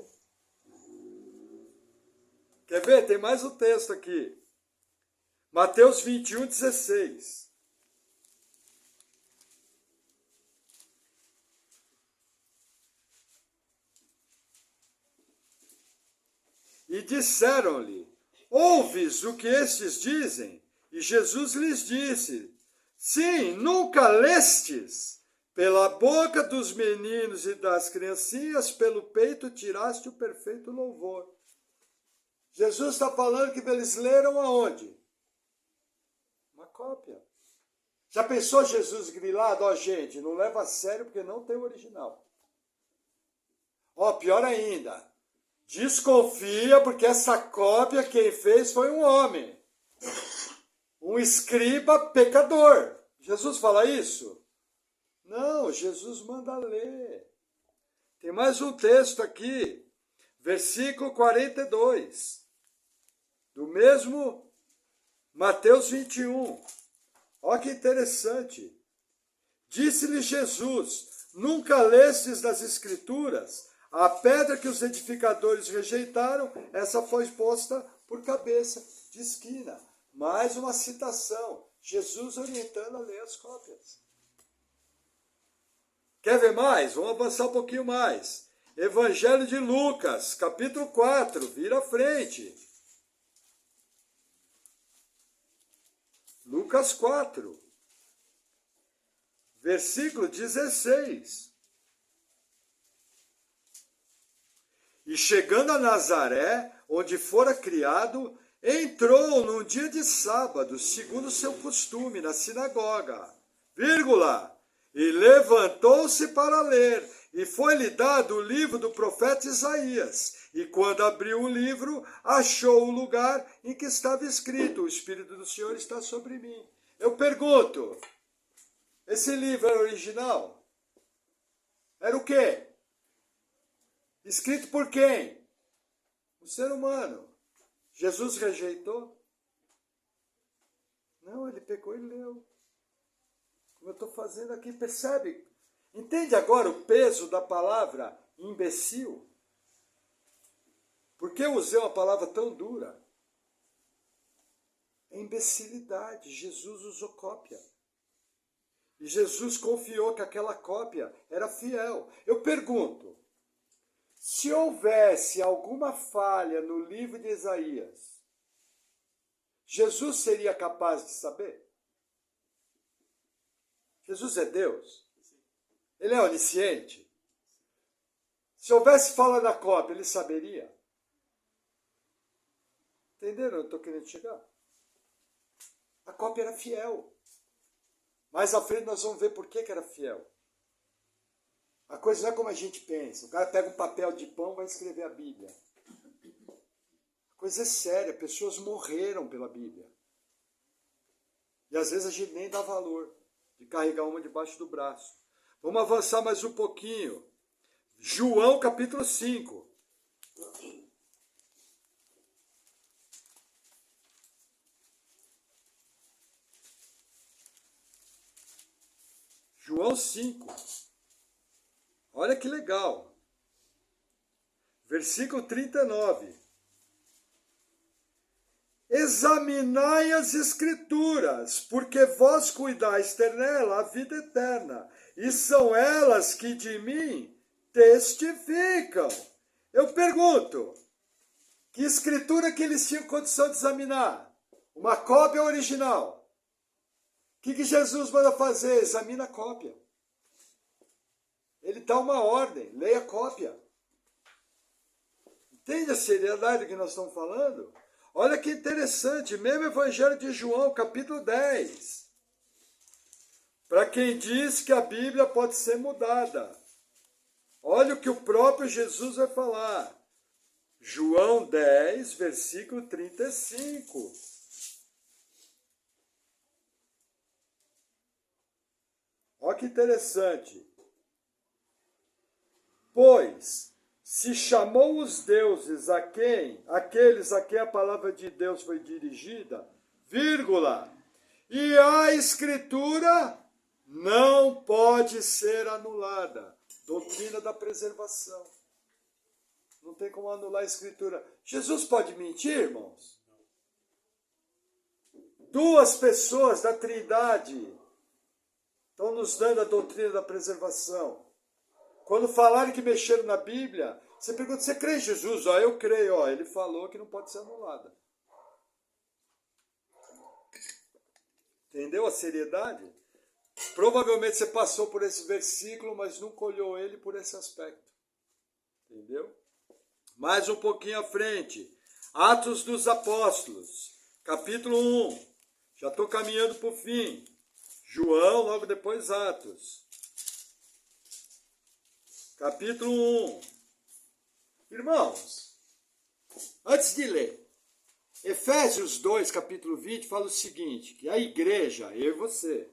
Quer ver? Tem mais um texto aqui. Mateus 21, 16. E disseram-lhe: ouves o que estes dizem? E Jesus lhes disse: sim, nunca lestes? Pela boca dos meninos e das criancinhas, pelo peito tiraste o perfeito louvor. Jesus está falando que eles leram aonde? cópia. Já pensou Jesus grilado? Ó, gente, não leva a sério porque não tem o original. Ó, pior ainda, desconfia porque essa cópia quem fez foi um homem. Um escriba pecador. Jesus fala isso? Não, Jesus manda ler. Tem mais um texto aqui, versículo 42, do mesmo Mateus 21. Olha que interessante. Disse-lhe Jesus, nunca lestes nas Escrituras, a pedra que os edificadores rejeitaram, essa foi posta por cabeça de esquina. Mais uma citação, Jesus orientando a ler as cópias. Quer ver mais? Vamos avançar um pouquinho mais. Evangelho de Lucas, capítulo 4, vira à frente. Lucas 4, versículo 16. E chegando a Nazaré, onde fora criado, entrou num dia de sábado, segundo seu costume, na sinagoga, vírgula, e levantou-se para ler, e foi-lhe dado o livro do profeta Isaías. E quando abriu o livro, achou o lugar em que estava escrito, o Espírito do Senhor está sobre mim. Eu pergunto, esse livro era original? Era o quê? Escrito por quem? O ser humano. Jesus rejeitou? Não, ele pegou e leu. Como eu estou fazendo aqui, percebe? Entende agora o peso da palavra imbecil? Por que eu usei uma palavra tão dura? É imbecilidade. Jesus usou cópia. E Jesus confiou que aquela cópia era fiel. Eu pergunto, se houvesse alguma falha no livro de Isaías, Jesus seria capaz de saber? Jesus é Deus? Ele é onisciente? Se houvesse fala na cópia, ele saberia? Entenderam? Eu estou querendo chegar. A cópia era fiel. Mais à frente nós vamos ver por que era fiel. A coisa não é como a gente pensa. O cara pega um papel de pão e vai escrever a Bíblia. A coisa é séria. Pessoas morreram pela Bíblia. E às vezes a gente nem dá valor de carregar uma debaixo do braço. Vamos avançar mais um pouquinho. João capítulo 5. João 5. Olha que legal. Versículo 39. Examinai as Escrituras, porque vós cuidais ter nela a vida eterna, e são elas que de mim testificam. Eu pergunto, que escritura que eles tinham condição de examinar? Uma cópia original? O que Jesus manda fazer? Examina a cópia. Ele dá uma ordem, leia a cópia. Entende a seriedade que nós estamos falando? Olha que interessante, mesmo Evangelho de João, capítulo 10. Para quem diz que a Bíblia pode ser mudada. Olha o que o próprio Jesus vai falar. João 10, versículo 35. Olha que interessante. Pois se chamou os deuses aqueles a quem a palavra de Deus foi dirigida, vírgula, e a Escritura não pode ser anulada. Doutrina da preservação. Não tem como anular a Escritura. Jesus pode mentir, irmãos? Duas pessoas da Trindade estão nos dando a doutrina da preservação. Quando falarem que mexeram na Bíblia, você pergunta, você crê em Jesus? Ó, eu creio, ó, ele falou que não pode ser anulada. Entendeu a seriedade? Provavelmente você passou por esse versículo, mas nunca olhou ele por esse aspecto. Entendeu? Mais um pouquinho à frente. Atos dos Apóstolos, capítulo 1. Já estou caminhando para o fim. João, logo depois Atos. Capítulo 1. Irmãos, antes de ler, Efésios 2, capítulo 20, fala o seguinte, que a igreja, eu e você,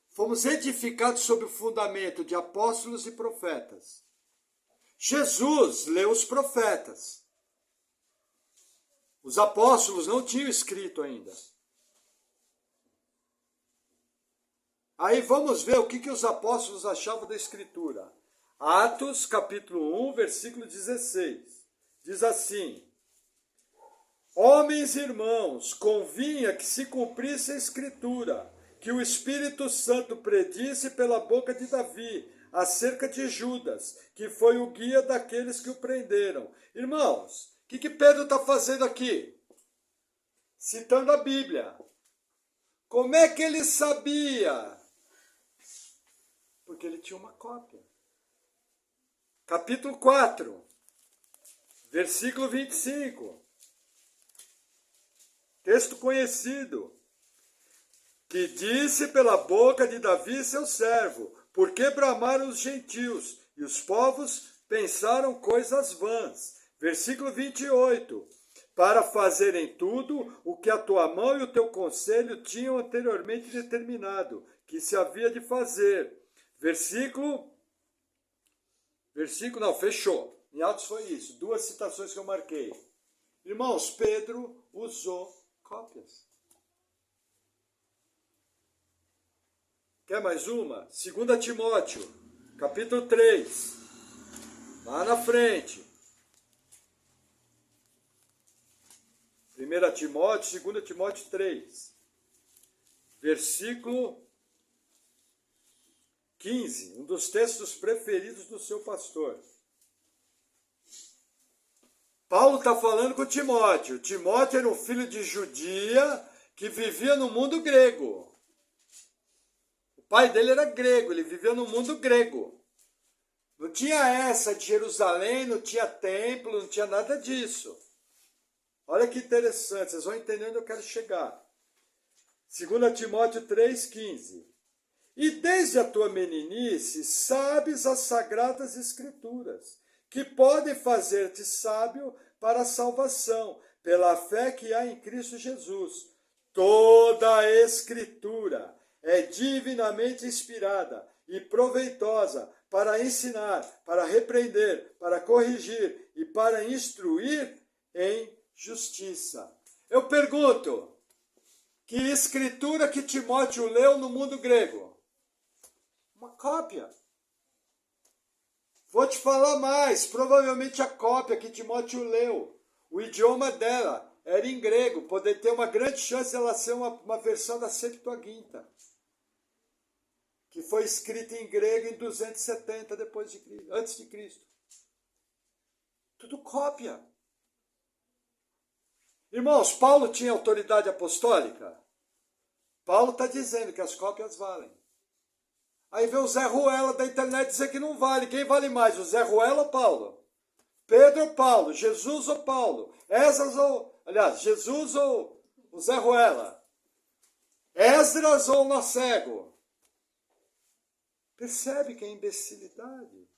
fomos edificados sobre o fundamento de apóstolos e profetas. Jesus leu os profetas. Os apóstolos não tinham escrito ainda. Aí vamos ver o que os apóstolos achavam da escritura. Atos, capítulo 1, versículo 16. Diz assim: Homens e irmãos, convinha que se cumprisse a escritura, que o Espírito Santo predisse pela boca de Davi, acerca de Judas, que foi o guia daqueles que o prenderam. Irmãos, o que Pedro está fazendo aqui? Citando a Bíblia. Como é que ele sabia? Porque ele tinha uma cópia. Capítulo 4, versículo 25. Texto conhecido. Que disse pela boca de Davi, seu servo, porque bramaram os gentios, e os povos pensaram coisas vãs. Versículo 28. Para fazerem tudo o que a tua mão e o teu conselho tinham anteriormente determinado, que se havia de fazer. Não, fechou. Em Atos foi isso. 2 citações que eu marquei. Irmãos, Pedro usou cópias. Quer mais uma? 2 Timóteo, capítulo 3. Lá na frente. 1 Timóteo, 2 Timóteo 3. Versículo 15. Um dos textos preferidos do seu pastor. Paulo está falando com Timóteo. Timóteo era um filho de judia que vivia no mundo grego. O pai dele era grego, ele vivia no mundo grego. Não tinha essa de Jerusalém, não tinha templo, não tinha nada disso. Olha que interessante, vocês vão entender onde eu quero chegar. 2 Timóteo 3,15. E desde a tua meninice sabes as sagradas escrituras, que podem fazer-te sábio para a salvação, pela fé que há em Cristo Jesus. Toda a escritura é divinamente inspirada e proveitosa para ensinar, para repreender, para corrigir e para instruir em justiça. Eu pergunto, que escritura que Timóteo leu no mundo grego? Uma cópia. Vou te falar mais, provavelmente a cópia que Timóteo leu, o idioma dela era em grego, poderia ter uma grande chance de ela ser uma versão da Septuaginta, que foi escrita em grego em 270 depois de Cristo, antes de Cristo. Tudo cópia. Irmãos, Paulo tinha autoridade apostólica? Paulo está dizendo que as cópias valem. Aí vem o Zé Ruela da internet dizer que não vale. Quem vale mais, o Zé Ruela ou Paulo? Pedro ou Paulo? Jesus ou Paulo? Jesus ou o Zé Ruela? Esdras ou o cego? Percebe que é imbecilidade?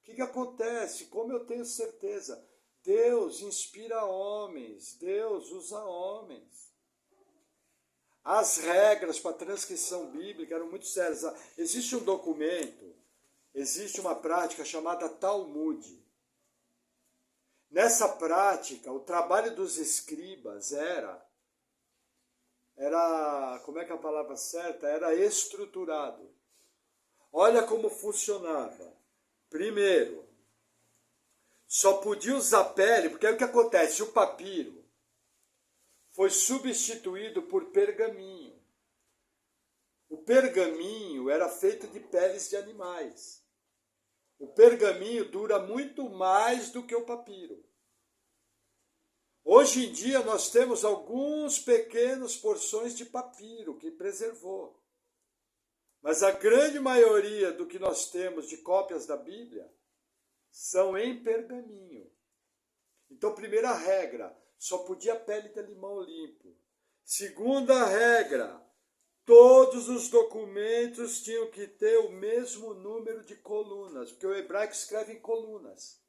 O que acontece? Como eu tenho certeza? Deus inspira homens, Deus usa homens. As regras para a transcrição bíblica eram muito sérias. Existe um documento, existe uma prática chamada Talmud. Nessa prática, o trabalho dos escribas era, como é que é a palavra certa? Era estruturado. Olha como funcionava. Primeiro, só podia usar pele, porque aí o que acontece? O papiro foi substituído por pergaminho. O pergaminho era feito de peles de animais. O pergaminho dura muito mais do que o papiro. Hoje em dia nós temos alguns pequenos porções de papiro que preservou. Mas a grande maioria do que nós temos de cópias da Bíblia são em pergaminho. Então, primeira regra, só podia pele de limão limpo. Segunda regra, todos os documentos tinham que ter o mesmo número de colunas, porque o hebraico escreve em colunas.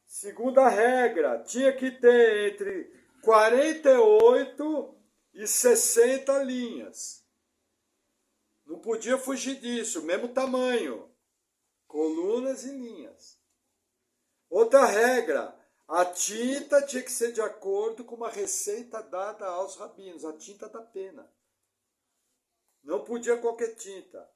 Segunda regra, tinha que ter entre 48 e 60 linhas. Não podia fugir disso, mesmo tamanho. Colunas e linhas. Outra regra, a tinta tinha que ser de acordo com uma receita dada aos rabinos, a tinta da pena. Não podia qualquer tinta.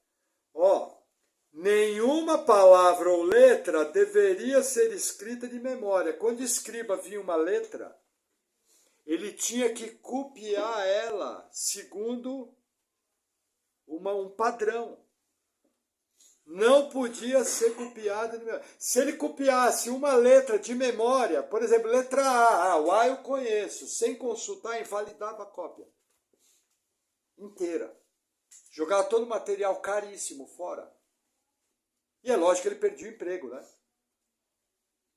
Nenhuma palavra ou letra deveria ser escrita de memória. Quando o escriba via uma letra, ele tinha que copiar ela segundo um padrão. Não podia ser copiada de memória. Se ele copiasse uma letra de memória, por exemplo, letra A, o A eu conheço, sem consultar, invalidava a cópia inteira. Jogava todo o material caríssimo fora. E é lógico que ele perdia o emprego, né?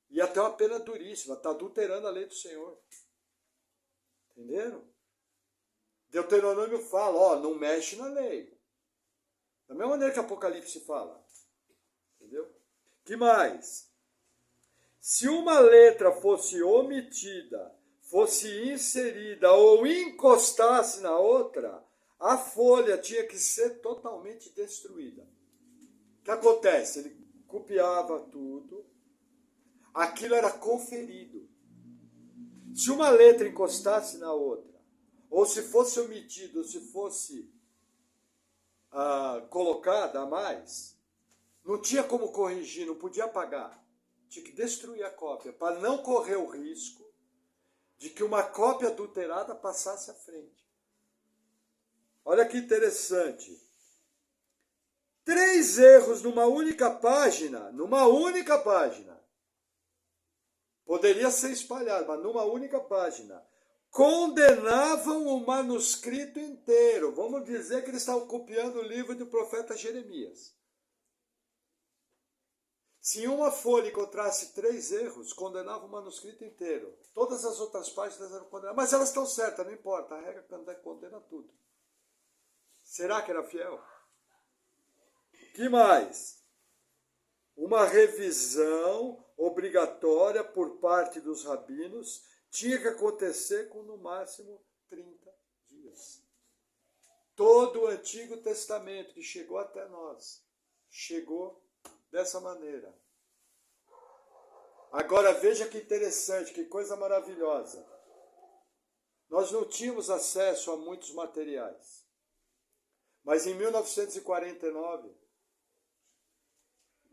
E até uma pena duríssima, está adulterando a lei do Senhor. Entenderam? Deuteronômio fala, não mexe na lei. Da mesma maneira que Apocalipse fala. Entendeu? Que mais? Se uma letra fosse omitida, fosse inserida ou encostasse na outra, a folha tinha que ser totalmente destruída. O que acontece? Ele copiava tudo, aquilo era conferido. Se uma letra encostasse na outra, ou se fosse omitida, ou se fosse colocada a mais, não tinha como corrigir, não podia apagar. Tinha que destruir a cópia, para não correr o risco de que uma cópia adulterada passasse à frente. Olha que interessante. 3 erros numa única página, poderia ser espalhado, mas numa única página, condenavam o manuscrito inteiro. Vamos dizer que eles estavam copiando o livro do profeta Jeremias. Se em uma folha encontrasse 3 erros, condenava o manuscrito inteiro. Todas as outras páginas eram condenadas. Mas elas estão certas, não importa, a regra condena tudo. Será que era fiel? Que mais? Uma revisão obrigatória por parte dos rabinos tinha que acontecer com no máximo 30 dias. Todo o Antigo Testamento que chegou até nós, chegou dessa maneira. Agora veja que interessante, que coisa maravilhosa. Nós não tínhamos acesso a muitos materiais. Mas em 1949,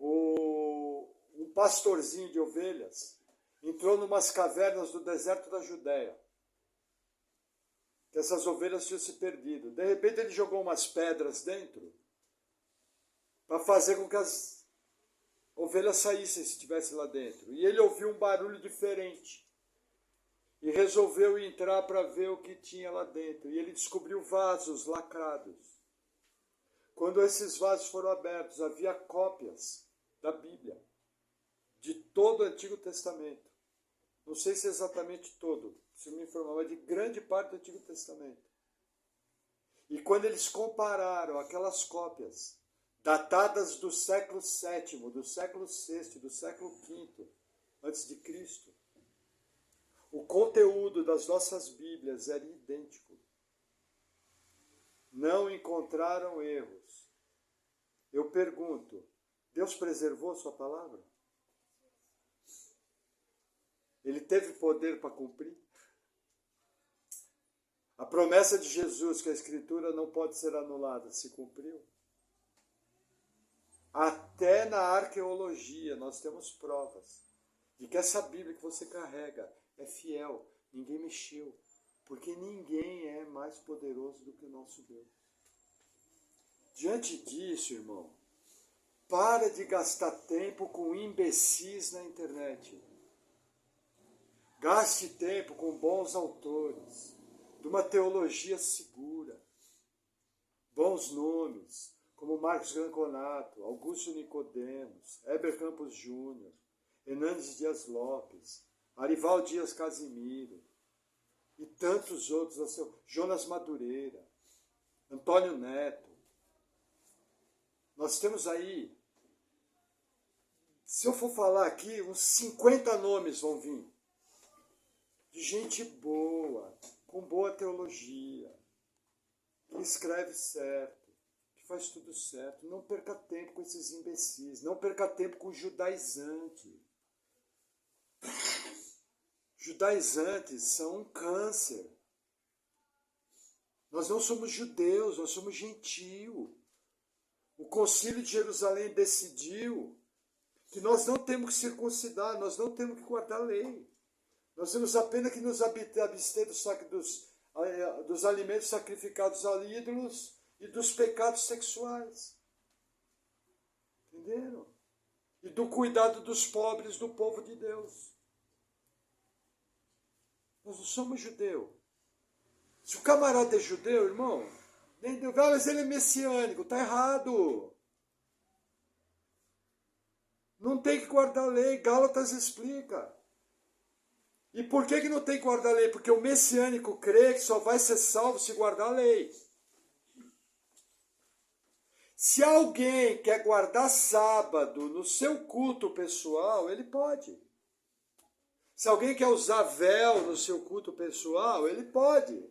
um pastorzinho de ovelhas entrou numas cavernas do deserto da Judéia. Que essas ovelhas tinham se perdido. De repente ele jogou umas pedras dentro para fazer com que as ovelhas saíssem se estivessem lá dentro. E ele ouviu um barulho diferente. E resolveu entrar para ver o que tinha lá dentro. E ele descobriu vasos lacrados. Quando esses vasos foram abertos, havia cópias da Bíblia, de todo o Antigo Testamento. Não sei se é exatamente todo, se me informar, mas de grande parte do Antigo Testamento. E quando eles compararam aquelas cópias, datadas do século VII, do século VI, do século V, antes de Cristo, o conteúdo das nossas Bíblias era idêntico. Não encontraram erros. Eu pergunto, Deus preservou sua palavra? Ele teve poder para cumprir? A promessa de Jesus que a Escritura não pode ser anulada se cumpriu? Até na arqueologia nós temos provas de que essa Bíblia que você carrega é fiel, ninguém mexeu, porque ninguém é mais poderoso do que o nosso Deus. Diante disso, irmão, para de gastar tempo com imbecis na internet. Gaste tempo com bons autores, de uma teologia segura, bons nomes, como Marcos Granconato, Augusto Nicodemos, Heber Campos Júnior, Hernandes Dias Lopes, Arival Dias Casimiro, e tantos outros, Jonas Madureira, Antônio Neto. Nós temos aí, se eu for falar aqui, uns 50 nomes vão vir, de gente boa, com boa teologia, que escreve certo, que faz tudo certo. Não perca tempo com esses imbecis, não perca tempo com judaizante. Judaizantes são um câncer. Nós não somos judeus, nós somos gentio. O Concílio de Jerusalém decidiu que nós não temos que circuncidar, nós não temos que guardar a lei. Nós temos apenas que nos abster dos alimentos sacrificados a ídolos e dos pecados sexuais. Entenderam? E do cuidado dos pobres do povo de Deus. Nós não somos judeu. Se o camarada é judeu, irmão, nem Deus, mas ele é messiânico, está errado. Não tem que guardar a lei, Gálatas explica. E por que não tem que guardar a lei? Porque o messiânico crê que só vai ser salvo se guardar a lei. Se alguém quer guardar sábado no seu culto pessoal, ele pode. Se alguém quer usar véu no seu culto pessoal, ele pode.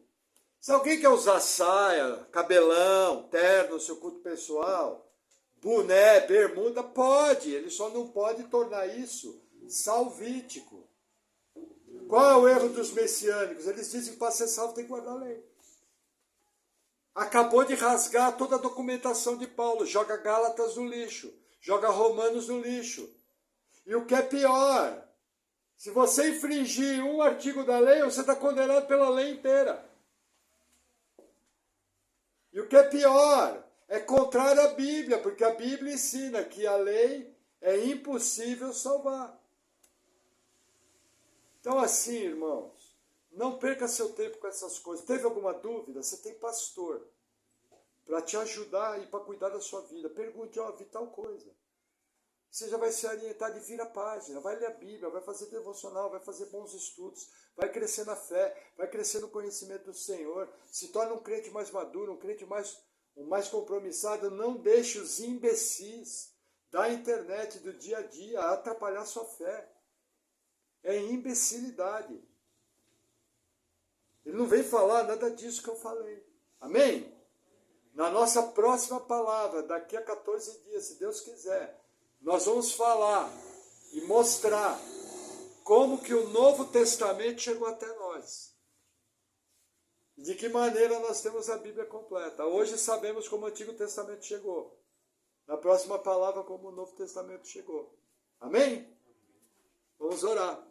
Se alguém quer usar saia, cabelão, terno no seu culto pessoal, boné, bermuda, pode. Ele só não pode tornar isso salvítico. Qual é o erro dos messiânicos? Eles dizem que para ser salvo tem que guardar a lei. Acabou de rasgar toda a documentação de Paulo, joga Gálatas no lixo, joga Romanos no lixo. E o que é pior, se você infringir um artigo da lei, você está condenado pela lei inteira. E o que é pior, é contrário à Bíblia, porque a Bíblia ensina que a lei é impossível salvar. Então assim, irmãos, não perca seu tempo com essas coisas. Teve alguma dúvida? Você tem pastor para te ajudar e para cuidar da sua vida. Pergunte, vi tal coisa. Você já vai se orientar de vira a página, vai ler a Bíblia, vai fazer devocional, vai fazer bons estudos, vai crescer na fé, vai crescer no conhecimento do Senhor, se torna um crente mais maduro, um crente mais compromissado. Não deixe os imbecis da internet, do dia a dia, atrapalhar sua fé. É imbecilidade. Ele não vem falar nada disso que eu falei. Amém? Na nossa próxima palavra, daqui a 14 dias, se Deus quiser, nós vamos falar e mostrar como que o Novo Testamento chegou até nós. De que maneira nós temos a Bíblia completa. Hoje sabemos como o Antigo Testamento chegou. Na próxima palavra, como o Novo Testamento chegou. Amém? Vamos orar.